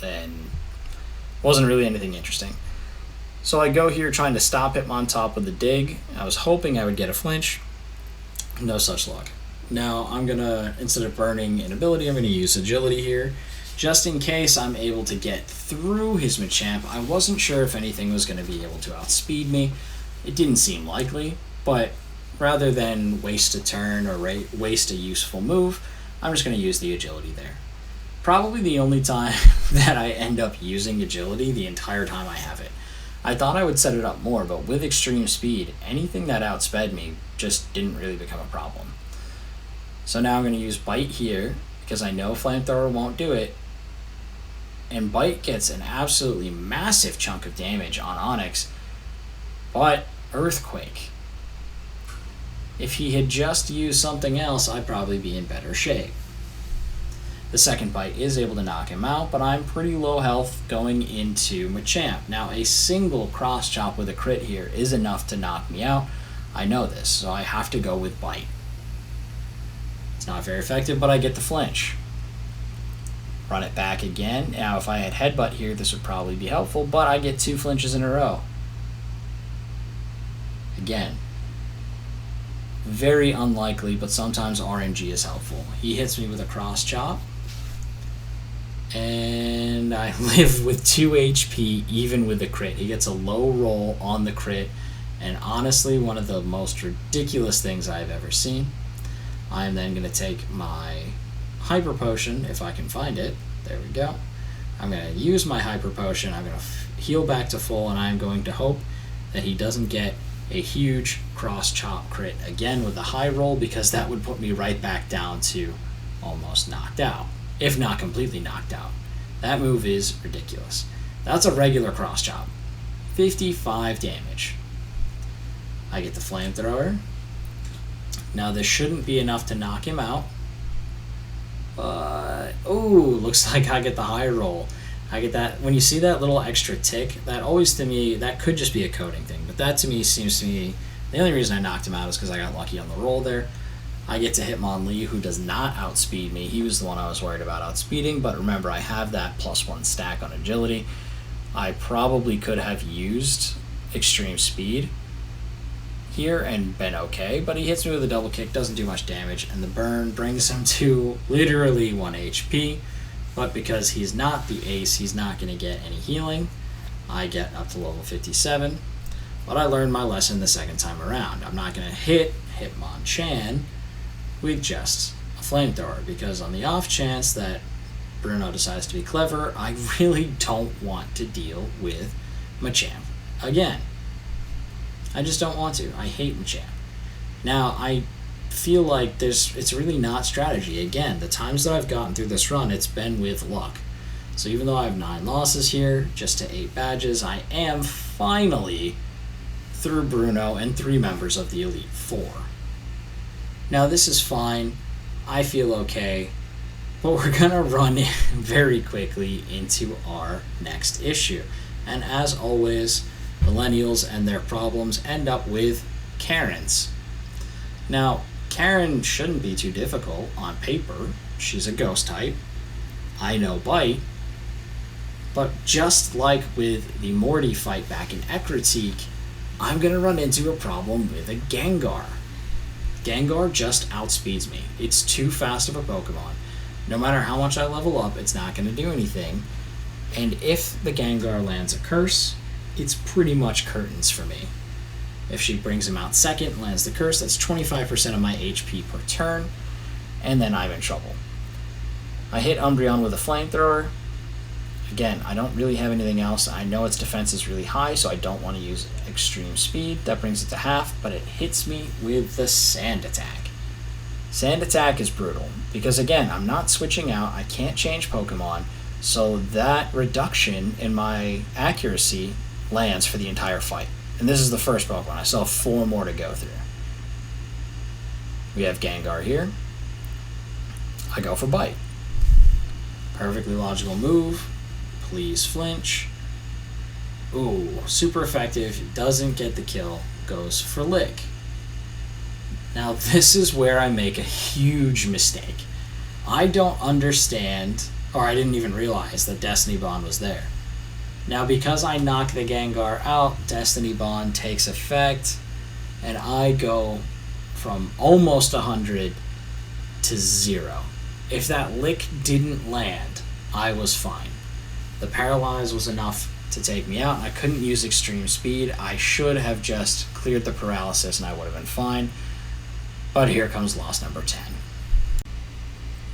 And wasn't really anything interesting. So I go here trying to stop Hitmontop with a dig. I was hoping I would get a flinch. No such luck. Now I'm going to, instead of burning an ability, I'm going to use agility here. Just in case I'm able to get through his Machamp. I wasn't sure if anything was going to be able to outspeed me. It didn't seem likely, but rather than waste a turn or waste a useful move, I'm just going to use the agility there. Probably the only time that I end up using agility the entire time I have it. I thought I would set it up more, but with extreme speed, anything that outsped me just didn't really become a problem. So now I'm going to use Bite here, because I know Flamethrower won't do it, and Bite gets an absolutely massive chunk of damage on Onix, but Earthquake. If he had just used something else, I'd probably be in better shape. The second Bite is able to knock him out, but I'm pretty low health going into Machamp. Now, a single Cross Chop with a crit here is enough to knock me out. I know this, so I have to go with Bite. It's not very effective, but I get the flinch. Run it back again. Now, if I had Headbutt here, this would probably be helpful, but I get 2 flinches in a row. Again, very unlikely, but sometimes RNG is helpful. He hits me with a Cross Chop, and I live with 2 HP even with the crit. He gets a low roll on the crit, and honestly, one of the most ridiculous things I've ever seen. I'm then going to take my Hyper Potion, if I can find it. There we go. I'm going to use my Hyper Potion. I'm going to heal back to full, and I'm going to hope that he doesn't get a huge Cross Chop crit again with a high roll, because that would put me right back down to almost knocked out, if not completely knocked out. That move is ridiculous. That's a regular Cross Chop. 55 damage. I get the Flamethrower. Now this shouldn't be enough to knock him out. Ooh, looks like I get the high roll. I get that. When you see that little extra tick, that always to me, that could just be a coding thing. But that to me seems to me, the only reason I knocked him out is because I got lucky on the roll there. I get to Hitmonlee, who does not outspeed me. He was the one I was worried about outspeeding, but remember, I have that +1 stack on agility. I probably could have used extreme speed here and been okay, but he hits me with a double kick, doesn't do much damage, and the burn brings him to literally 1 HP. But because he's not the ace, he's not going to get any healing. I get up to level 57. But I learned my lesson the second time around. I'm not going to hit Hitmonchan with just a Flamethrower, because on the off chance that Bruno decides to be clever, I really don't want to deal with Machamp again. I just don't want to. I hate Machamp. Now, I feel like it's really not strategy. Again, the times that I've gotten through this run, it's been with luck. So even though I have 9 losses here, just to 8 badges, I am finally through Bruno and 3 members of the Elite Four. Now this is fine. I feel okay. But we're going to run very quickly into our next issue. And as always, millennials and their problems end up with Karens. Now, Karen shouldn't be too difficult on paper. She's a ghost type. I know Bite. But just like with the Morty fight back in Ekritique, I'm going to run into a problem with a Gengar. Gengar just outspeeds me. It's too fast of a Pokemon. No matter how much I level up, it's not going to do anything. And if the Gengar lands a curse, it's pretty much curtains for me. If she brings him out second and lands the curse, that's 25% of my HP per turn, and then I'm in trouble. I hit Umbreon with a Flamethrower. Again, I don't really have anything else. I know its defense is really high, so I don't want to use extreme speed. That brings it to half, but it hits me with the Sand Attack. Sand Attack is brutal, because again, I'm not switching out. I can't change Pokemon, so that reduction in my accuracy lands for the entire fight. And this is the first Pokemon. I still have 4 more to go through. We have Gengar here. I go for Bite. Perfectly logical move. Please flinch. Ooh, super effective. Doesn't get the kill. Goes for Lick. Now this is where I make a huge mistake. I don't understand, or I didn't even realize that Destiny Bond was there. Now, because I knock the Gengar out, Destiny Bond takes effect, and I go from almost 100 to 0. If that lick didn't land, I was fine. The Paralyze was enough to take me out, and I couldn't use Extreme Speed. I should have just cleared the Paralysis, and I would have been fine. But here comes loss number 10.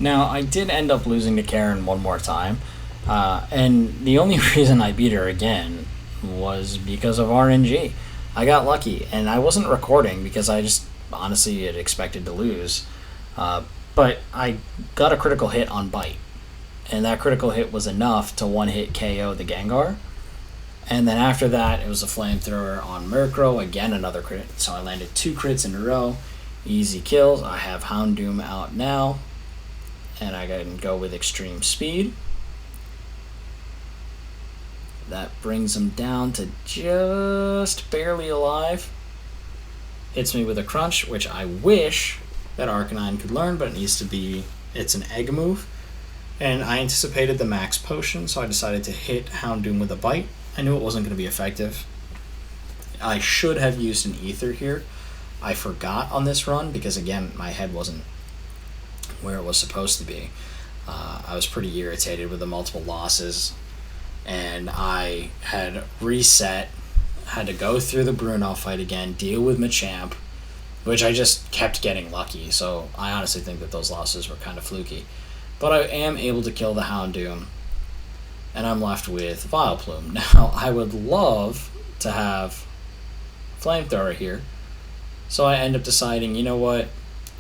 Now, I did end up losing to Karen one more time, and the only reason I beat her again was because of RNG. I got lucky, and I wasn't recording because I just honestly had expected to lose. But I got a critical hit on Bite, and that critical hit was enough to one-hit KO the Gengar. And then after that, it was a Flamethrower on Murkrow, again another crit. So I landed 2 crits in a row, easy kills. I have Houndoom out now, and I can go with Extreme Speed. That brings him down to just barely alive. Hits me with a Crunch, which I wish that Arcanine could learn, but it needs to be, it's an egg move. And I anticipated the max potion, so I decided to hit Houndoom with a Bite. I knew it wasn't going to be effective. I should have used an Ether here. I forgot on this run because, again, my head wasn't where it was supposed to be. I was pretty irritated with the multiple losses, and I had reset, had to go through the Bruno fight again, deal with Machamp, which I just kept getting lucky, so I honestly think that those losses were kind of fluky. But I am able to kill the Houndoom, and I'm left with Vileplume. Now, I would love to have Flamethrower here, so I end up deciding, you know what,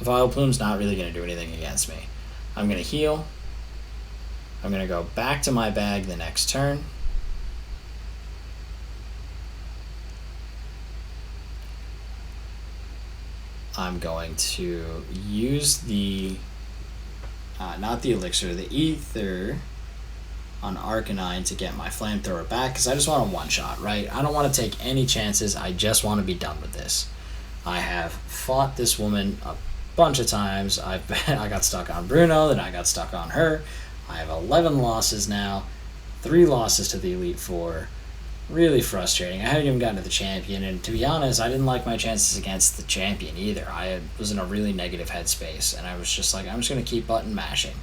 Vileplume's not really going to do anything against me. I'm going to heal. I'm going to go back to my bag the next turn. I'm going to use the, not the Elixir, the Ether on Arcanine to get my Flamethrower back, because I just want a one-shot, right? I don't want to take any chances. I just want to be done with this. I have fought this woman a bunch of times. I got stuck on Bruno, then I got stuck on her. I have 11 losses now, 3 losses to the Elite Four. Really frustrating. I haven't even gotten to the champion, and to be honest, I didn't like my chances against the champion either. I was in a really negative headspace, and I was just like, I'm just going to keep button mashing.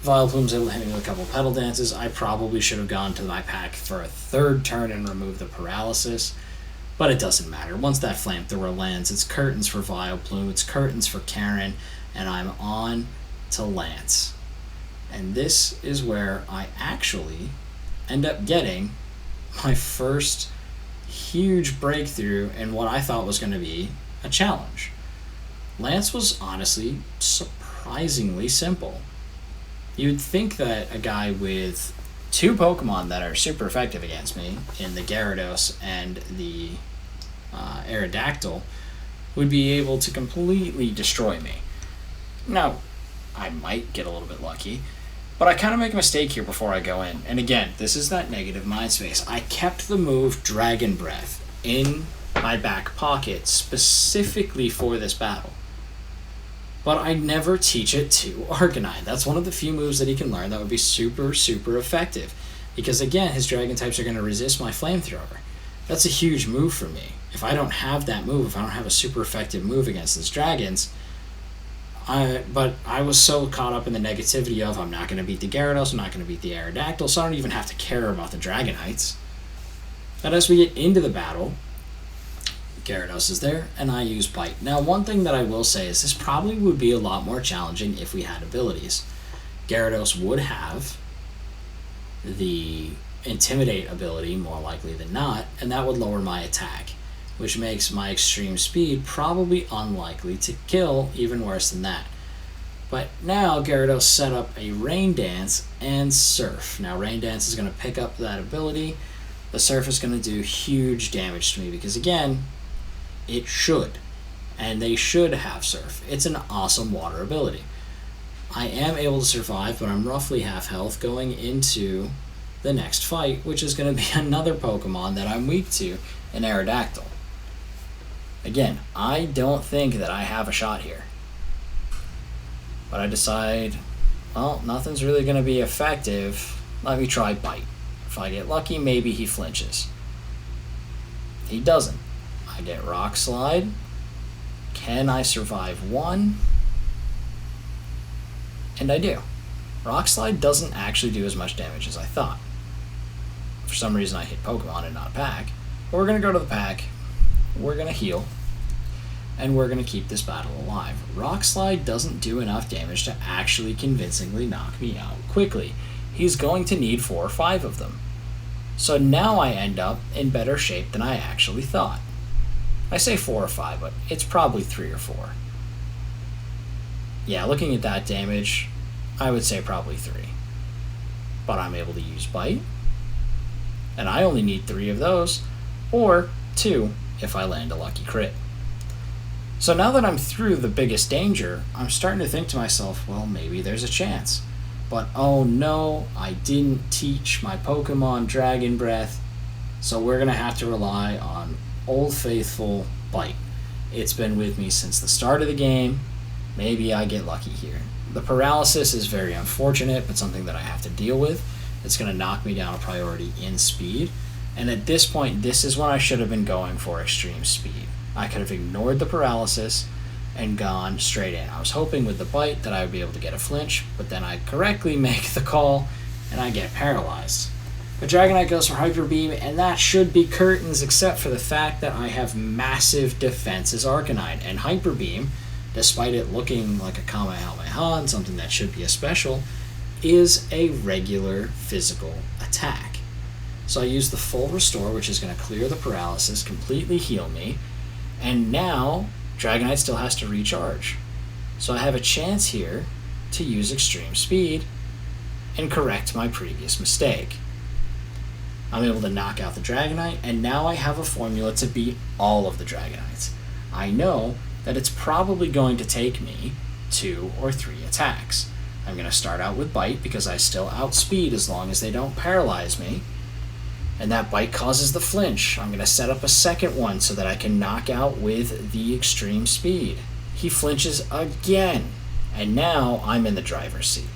Vileplume's able to hit me with a couple Petal Dances. I probably should have gone to my pack for a 3rd turn and removed the Paralysis, but it doesn't matter. Once that Flamethrower lands, it's curtains for Vileplume, it's curtains for Karen, and I'm on to Lance. And this is where I actually end up getting my first huge breakthrough in what I thought was going to be a challenge. Lance was honestly surprisingly simple. You'd think that a guy with 2 Pokemon that are super effective against me, in the Gyarados and the Aerodactyl, would be able to completely destroy me. Now, I might get a little bit lucky, but I kind of make a mistake here before I go in. And again, this is that negative mind space. I kept the move Dragon Breath in my back pocket specifically for this battle. But I never teach it to Arcanine. That's one of the few moves that he can learn that would be super, super effective. Because again, his Dragon types are going to resist my Flamethrower. That's a huge move for me. If I don't have that move, if I don't have a super effective move against his Dragons, but I was so caught up in the negativity of I'm not going to beat the Gyarados, I'm not going to beat the Aerodactyl, so I don't even have to care about the Dragonites. But as we get into the battle, Gyarados is there, and I use Bite. Now, one thing that I will say is this probably would be a lot more challenging if we had abilities. Gyarados would have the Intimidate ability, more likely than not, and that would lower my attack, which makes my Extreme Speed probably unlikely to kill, even worse than that. But now Gyarados set up a Rain Dance and Surf. Now Rain Dance is going to pick up that ability. The Surf is going to do huge damage to me because, again, it should. And they should have Surf. It's an awesome water ability. I am able to survive, but I'm roughly half health going into the next fight, which is going to be another Pokemon that I'm weak to, an Aerodactyl. Again, I don't think that I have a shot here. But I decide, well, nothing's really going to be effective Let me try Bite. If I get lucky, maybe he flinches. He doesn't. I get Rock Slide. Can I survive one? And I do. Rock Slide doesn't actually do as much damage as I thought. For some reason I hit Pokemon and not pack. But we're going to go to the pack. We're going to heal. And we're going to keep this battle alive. Rock Slide doesn't do enough damage to actually convincingly knock me out quickly. He's going to need 4 or 5 of them. So now I end up in better shape than I actually thought. I say 4 or 5, but it's probably 3 or 4. Yeah, looking at that damage, I would say probably 3. But I'm able to use Bite. And I only need 3 of those, or 2 if I land a lucky crit. So now that I'm through the biggest danger, I'm starting to think to myself, well, maybe there's a chance. But oh no, I didn't teach my Pokemon Dragon Breath, so we're going to have to rely on Old Faithful Bite. It's been with me since the start of the game. Maybe I get lucky here. The paralysis is very unfortunate, but something that I have to deal with. It's going to knock me down a priority in speed. And at this point, this is when I should have been going for extreme speed. I could have ignored the paralysis and gone straight in. I was hoping with the Bite that I would be able to get a flinch, but then I correctly make the call and I get paralyzed. But Dragonite goes for Hyper Beam, and that should be curtains, except for the fact that I have massive defense as Arcanine. And Hyper Beam, despite it looking like a Kamehameha and something that should be a special, is a regular physical attack. So I use the full restore, which is going to clear the paralysis, completely heal me, and now Dragonite still has to recharge. So I have a chance here to use extreme speed and correct my previous mistake. I'm able to knock out the Dragonite, and now I have a formula to beat all of the Dragonites. I know that it's probably going to take me 2 or 3 attacks. I'm going to start out with Bite because I still outspeed as long as they don't paralyze me. And that Bite causes the flinch. I'm going to set up a second one so that I can knock out with the extreme speed. He flinches again. And now I'm in the driver's seat.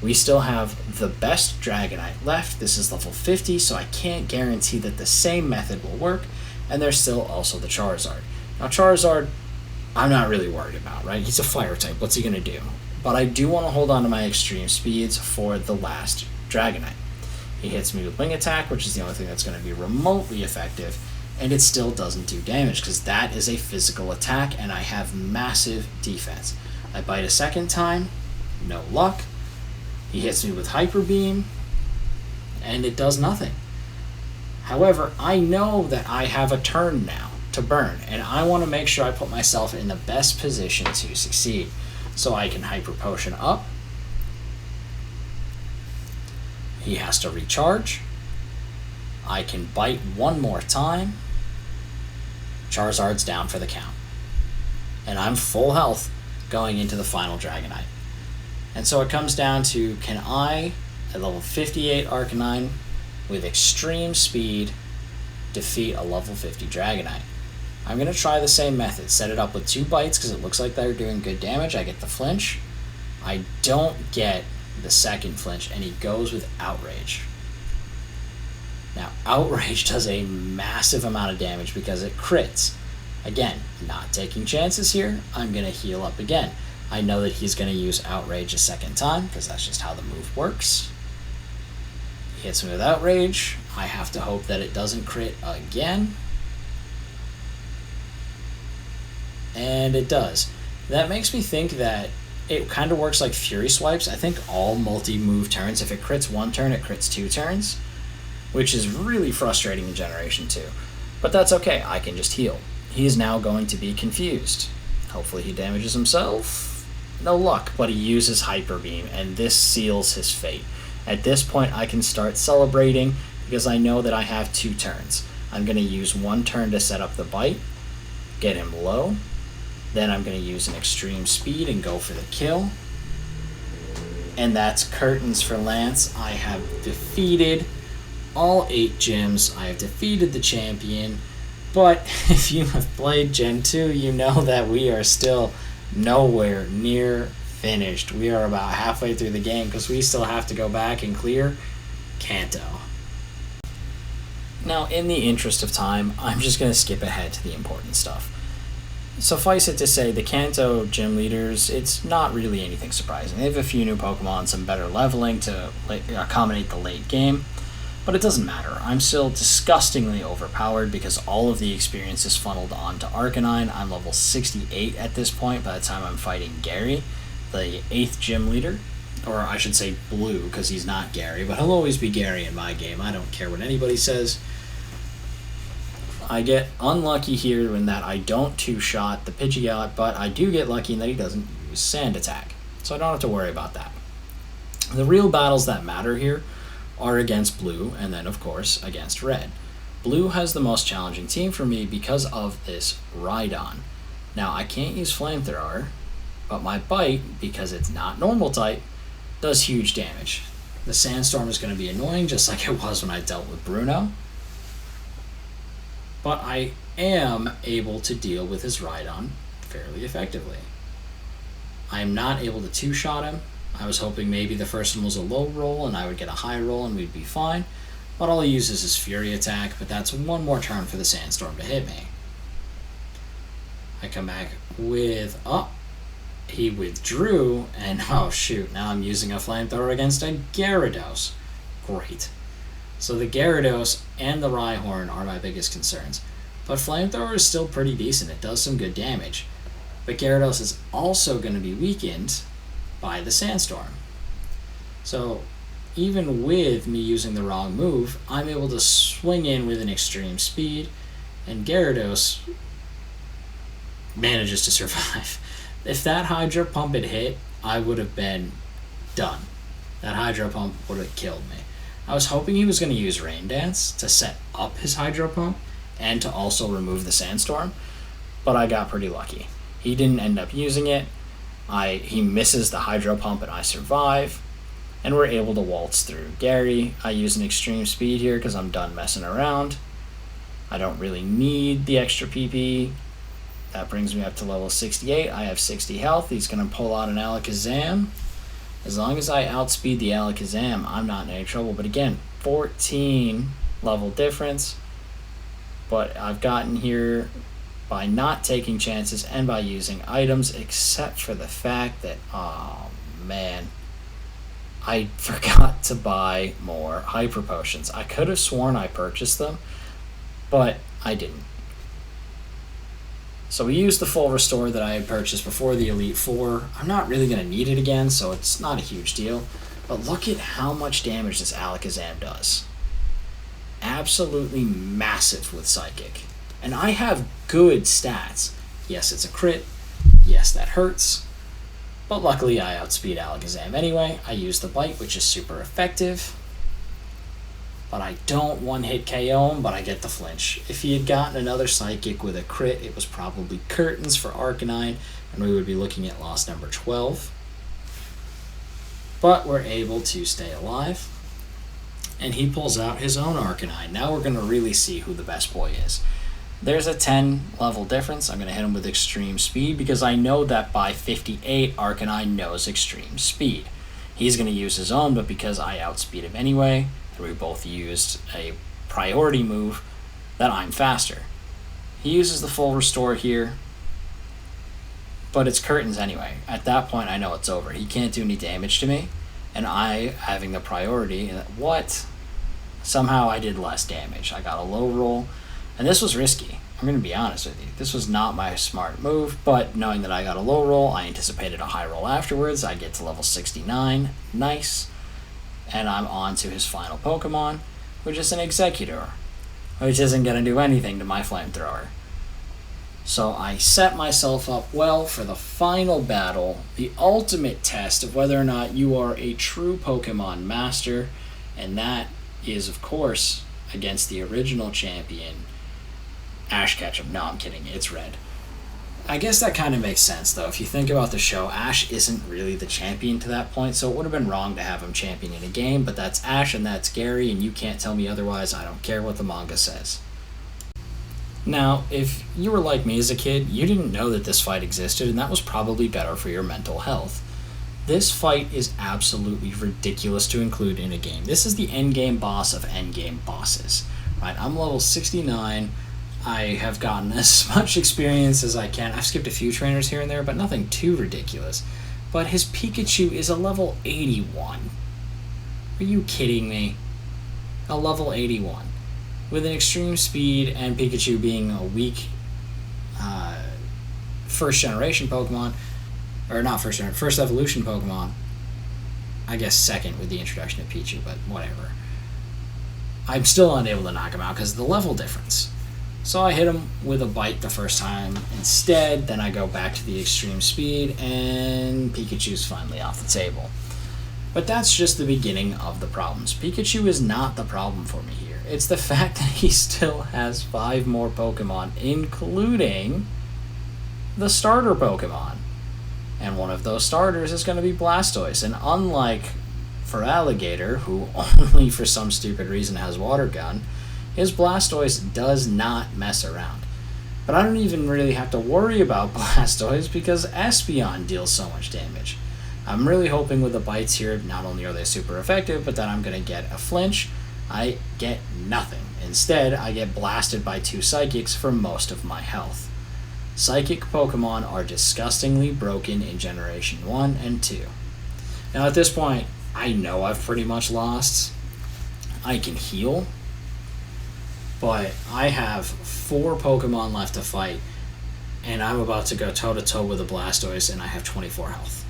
We still have the best Dragonite left. This is level 50, so I can't guarantee that the same method will work. And there's still also the Charizard. Now Charizard, I'm not really worried about, right? He's a fire type. What's he going to do? But I do want to hold on to my extreme speeds for the last Dragonite. He hits me with Wing Attack, which is the only thing that's going to be remotely effective, and it still doesn't do damage because that is a physical attack and I have massive defense. I Bite a second time, no luck. He hits me with Hyper Beam, and it does nothing. However, I know that I have a turn now to burn, and I want to make sure I put myself in the best position to succeed. So I can Hyper Potion up. He has to recharge. I can Bite one more time. Charizard's down for the count. And I'm full health going into the final Dragonite. And so it comes down to, can I, at level 58 Arcanine, with extreme speed, defeat a level 50 Dragonite? I'm going to try the same method. Set it up with 2 bites because it looks like they're doing good damage. I get the flinch. I don't get the second flinch, and he goes with Outrage. Now, Outrage does a massive amount of damage because it crits. Again, not taking chances here. I'm going to heal up again. I know that he's going to use Outrage a second time because that's just how the move works. He hits me with Outrage. I have to hope that it doesn't crit again. And it does. That makes me think that it kind of works like Fury Swipes. I think all multi-move turns, if it crits 1 turn, it crits 2 turns, which is really frustrating in Generation 2. But that's okay, I can just heal. He is now going to be confused. Hopefully he damages himself. No luck, but he uses Hyper Beam, and this seals his fate. At this point, I can start celebrating because I know that I have 2 turns. I'm going to use 1 turn to set up the Bite, get him low. Then I'm going to use an extreme speed and go for the kill. And that's curtains for Lance. I have defeated all 8 gyms. I have defeated the champion. But if you have played Gen 2, you know that we are still nowhere near finished. We are about halfway through the game because we still have to go back and clear Kanto. Now, in the interest of time, I'm just going to skip ahead to the important stuff. Suffice it to say, the Kanto gym leaders, it's not really anything surprising. They have a few new Pokemon, some better leveling to accommodate the late game, but it doesn't matter. I'm still disgustingly overpowered because all of the experience is funneled onto Arcanine. I'm level 68 at this point by the time I'm fighting Gary, the 8th gym leader. Or I should say Blue, because he's not Gary, but he'll always be Gary in my game. I don't care what anybody says. I get unlucky here in that I don't two-shot the Pidgeot, but I do get lucky in that he doesn't use Sand Attack, so I don't have to worry about that. The real battles that matter here are against Blue, and then, of course, against Red. Blue has the most challenging team for me because of this Rhydon. Now, I can't use Flamethrower, but my Bite, because it's not normal type, does huge damage. The Sandstorm is going to be annoying, just like it was when I dealt with Bruno. But I am able to deal with his Rhydon fairly effectively. I am not able to two-shot him. I was hoping maybe the first one was a low roll and I would get a high roll and we'd be fine. But all he uses is Fury Attack, but that's one more turn for the Sandstorm to hit me. I come back with... he withdrew, and oh shoot, now I'm using a Flamethrower against a Gyarados. Great. So the Gyarados and the Rhyhorn are my biggest concerns. But Flamethrower is still pretty decent. It does some good damage. But Gyarados is also going to be weakened by the Sandstorm. So even with me using the wrong move, I'm able to swing in with an extreme speed, and Gyarados manages to survive. If that Hydro Pump had hit, I would have been done. That Hydro Pump would have killed me. I was hoping he was going to use Rain Dance to set up his Hydro Pump and to also remove the Sandstorm, but I got pretty lucky. He didn't end up using it. He misses the Hydro Pump and I survive, and we're able to waltz through Gary. I use an extreme speed here because I'm done messing around. I don't really need the extra PP. That brings me up to level 68. I have 60 health. He's going to pull out an Alakazam. As long as I outspeed the Alakazam, I'm not in any trouble. But again, 14 level difference. But I've gotten here by not taking chances and by using items, except for the fact that, oh man, I forgot to buy more Hyper Potions. I could have sworn I purchased them, but I didn't. So we used the full restore that I had purchased before the Elite Four. I'm not really going to need it again, so it's not a huge deal. But look at how much damage this Alakazam does. Absolutely massive with Psychic. And I have good stats. Yes, it's a crit. Yes, that hurts. But luckily I outspeed Alakazam anyway. I use the Bite, which is super effective. But I don't one-hit KO him, but I get the flinch. If he had gotten another Psychic with a crit, it was probably curtains for Arcanine, and we would be looking at loss number 12. But we're able to stay alive. And he pulls out his own Arcanine. Now we're going to really see who the best boy is. There's a 10 level difference. I'm going to hit him with Extreme Speed because I know that by 58, Arcanine knows Extreme Speed. He's going to use his own, but because I outspeed him anyway, and we both used a priority move, that I'm faster. He uses the full restore here, but it's curtains anyway. At that point, I know it's over. He can't do any damage to me, and I, having the priority, what? Somehow I did less damage. I got a low roll, and this was risky. I'm going to be honest with you. This was not my smart move, but knowing that I got a low roll, I anticipated a high roll afterwards. I get to level 69. Nice. And I'm on to his final Pokemon, which is an Executor, which isn't going to do anything to my Flamethrower. So I set myself up well for the final battle, the ultimate test of whether or not you are a true Pokemon master, and that is, of course, against the original champion, Ash Ketchum. No, I'm kidding. It's Red. I guess that kind of makes sense, though. If you think about the show, Ash isn't really the champion to that point, so it would have been wrong to have him champion in a game, but that's Ash and that's Gary, and you can't tell me otherwise. I don't care what the manga says. Now, if you were like me as a kid, you didn't know that this fight existed, and that was probably better for your mental health. This fight is absolutely ridiculous to include in a game. This is the endgame boss of endgame bosses. Right? I'm level 69. I have gotten as much experience as I can. I've skipped a few trainers here and there, but nothing too ridiculous. But his Pikachu is a level 81. Are you kidding me? A level 81. With an extreme speed and Pikachu being a weak first generation Pokemon, or not first generation, first evolution Pokemon. I guess second with the introduction of Pichu, but whatever. I'm still unable to knock him out because of the level difference. So I hit him with a bite the first time instead, then I go back to the extreme speed, and Pikachu's finally off the table. But that's just the beginning of the problems. Pikachu is not the problem for me here. It's the fact that he still has 5 more Pokemon, including the starter Pokemon. And one of those starters is going to be Blastoise. And unlike Feraligatr, who only for some stupid reason has Water Gun, his Blastoise does not mess around. But I don't even really have to worry about Blastoise because Espeon deals so much damage. I'm really hoping with the bites here, not only are they super effective, but that I'm going to get a flinch. I get nothing. Instead, I get blasted by 2 Psychics for most of my health. Psychic Pokemon are disgustingly broken in Generation 1 and 2. Now at this point, I know I've pretty much lost. I can heal, but I have 4 Pokemon left to fight, and I'm about to go toe-to-toe with a Blastoise, and I have 24 health.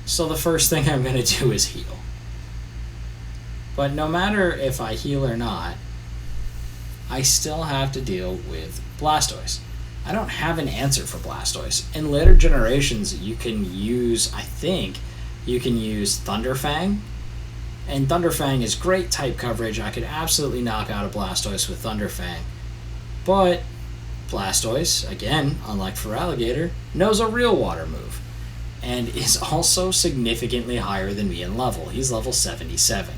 So the first thing I'm going to do is heal. But no matter if I heal or not, I still have to deal with Blastoise. I don't have an answer for Blastoise. In later generations, you can use, I think, you can use Thunderfang. And Thunderfang is great type coverage. I could absolutely knock out a Blastoise with Thunderfang. But Blastoise, again, unlike Feraligatr, knows a real water move. And is also significantly higher than me in level. He's level 77.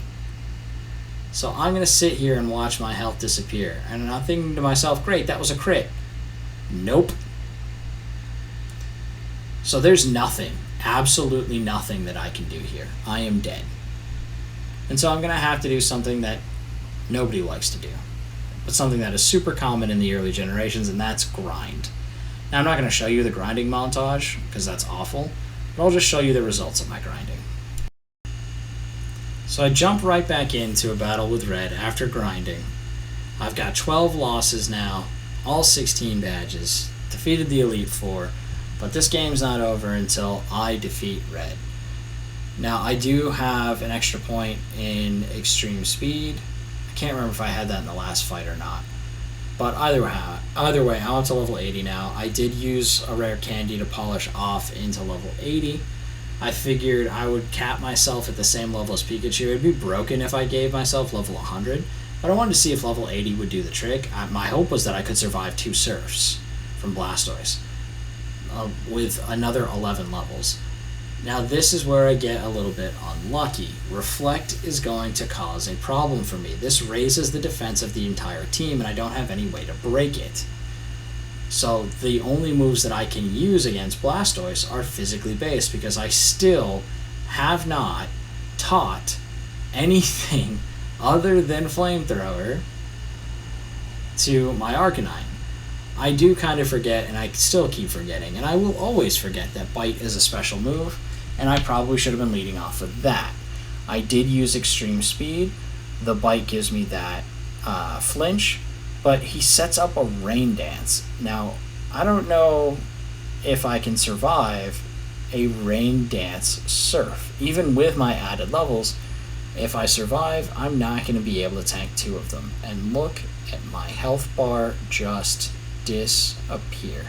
So I'm going to sit here and watch my health disappear. And I'm thinking to myself, great, that was a crit. Nope. So there's nothing, absolutely nothing that I can do here. I am dead. And so I'm going to have to do something that nobody likes to do, but something that is super common in the early generations, and that's grind. Now I'm not going to show you the grinding montage, because that's awful, but I'll just show you the results of my grinding. So I jump right back into a battle with Red after grinding. I've got 12 losses now, all 16 badges, defeated the Elite Four, but this game's not over until I defeat Red. Now, I do have an extra point in extreme speed. I can't remember if I had that in the last fight or not. But either way, I'm up to level 80 now. I did use a rare candy to polish off into level 80. I figured I would cap myself at the same level as Pikachu. It'd be broken if I gave myself level 100. But I wanted to see if level 80 would do the trick. My hope was that I could survive 2 Surfs from Blastoise with another 11 levels. Now this is where I get a little bit unlucky. Reflect is going to cause a problem for me. This raises the defense of the entire team, and I don't have any way to break it. So the only moves that I can use against Blastoise are physically based, because I still have not taught anything other than Flamethrower to my Arcanine. I do kind of forget, and I still keep forgetting, and I will always forget that Bite is a special move, and I probably should have been leading off with that. I did use Extreme Speed. The Bite gives me that flinch, but he sets up a Rain Dance. Now, I don't know if I can survive a Rain Dance Surf. Even with my added levels, if I survive, I'm not going to be able to tank 2 of them. And look at my health bar just disappear.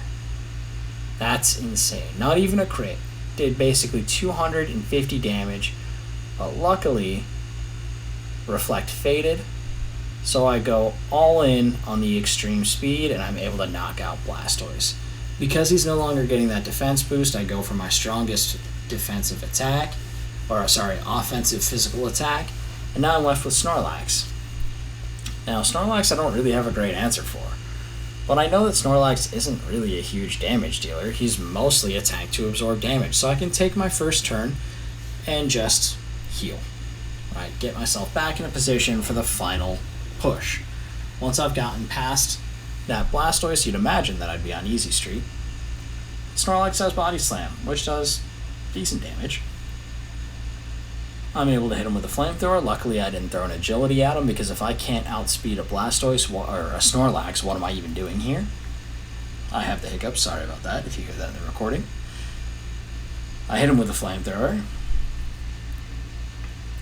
That's insane. Not even a crit. Did basically 250 damage, but luckily Reflect faded, so I go all in on the extreme speed and I'm able to knock out Blastoise. Because he's no longer getting that defense boost, I go for my strongest defensive attack, offensive physical attack, and now I'm left with Snorlax. Now Snorlax I don't really have a great answer for. But I know that Snorlax isn't really a huge damage dealer. He's mostly a tank to absorb damage. So I can take my first turn and just heal. Right, get myself back in a position for the final push. Once I've gotten past that Blastoise, you'd imagine that I'd be on easy street. Snorlax has Body Slam, which does decent damage. I'm able to hit him with a Flamethrower. Luckily, I didn't throw an Agility at him, because if I can't outspeed a Blastoise or a Snorlax, what am I even doing here? I have the hiccups. Sorry about that if you hear that in the recording. I hit him with a Flamethrower.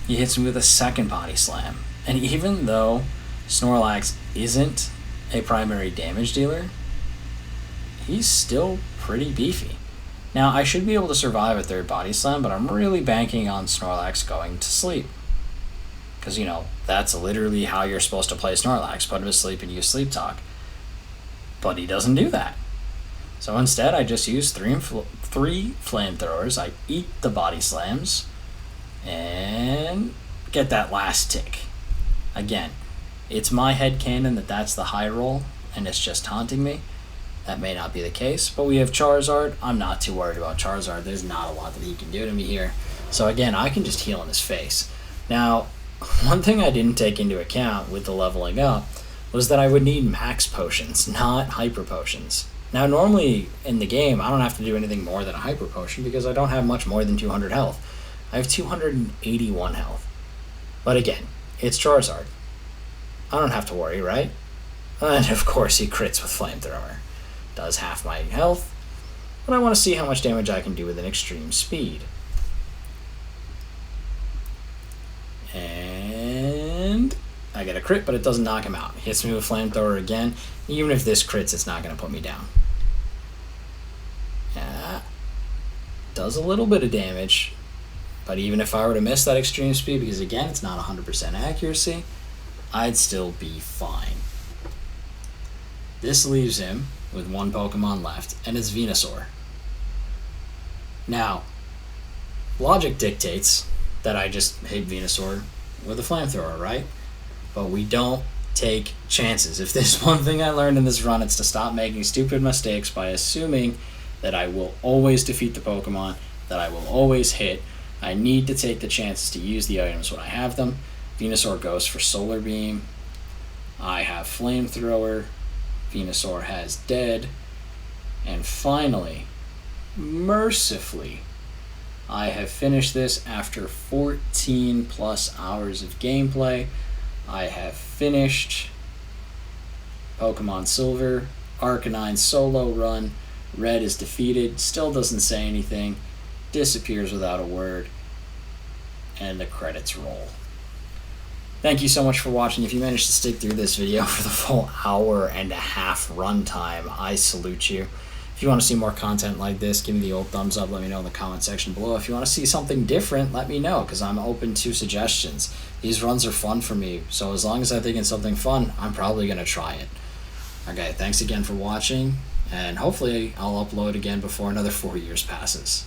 He hits me with a second Body Slam. And even though Snorlax isn't a primary damage dealer, he's still pretty beefy. Now, I should be able to survive a third Body Slam, but I'm really banking on Snorlax going to sleep. Because, that's literally how you're supposed to play Snorlax. Put him to sleep and use Sleep Talk. But he doesn't do that. So instead, I just use three Flamethrowers. I eat the Body Slams and get that last tick. Again, it's my headcanon that that's the high roll, and it's just taunting me. That may not be the case, but we have Charizard. I'm not too worried about Charizard. There's not a lot that he can do to me here. So again, I can just heal in his face. Now, one thing I didn't take into account with the leveling up was that I would need max potions, not hyper potions. Now, normally in the game, I don't have to do anything more than a hyper potion because I don't have much more than 200 health. I have 281 health. But again, it's Charizard. I don't have to worry, right? And of course, he crits with Flamethrower. Does half my health, but I want to see how much damage I can do with an extreme speed. And I get a crit, but it doesn't knock him out. He hits me with Flamethrower again. Even if this crits, it's not going to put me down. Yeah, does a little bit of damage, but even if I were to miss that extreme speed, because again, it's not 100% accuracy, I'd still be fine. This leaves him with one Pokemon left, and it's Venusaur. Now, logic dictates that I just hit Venusaur with a Flamethrower, right? But we don't take chances. If there's one thing I learned in this run, it's to stop making stupid mistakes by assuming that I will always defeat the Pokemon, that I will always hit. I need to take the chances to use the items when I have them. Venusaur goes for Solar Beam. I have Flamethrower. Venusaur has Dead. And finally, mercifully, I have finished this after 14 plus hours of gameplay. I have finished Pokemon Silver, Arcanine solo run. Red is defeated, still doesn't say anything, disappears without a word, and the credits roll. Thank you so much for watching. If you managed to stick through this video for the full hour and a half runtime, I salute you. If you want to see more content like this, give me the old thumbs up. Let me know in the comment section below. If you want to see something different, let me know, because I'm open to suggestions. These runs are fun for me, so as long as I think it's something fun, I'm probably going to try it. Okay, thanks again for watching, and hopefully I'll upload again before another 4 years passes.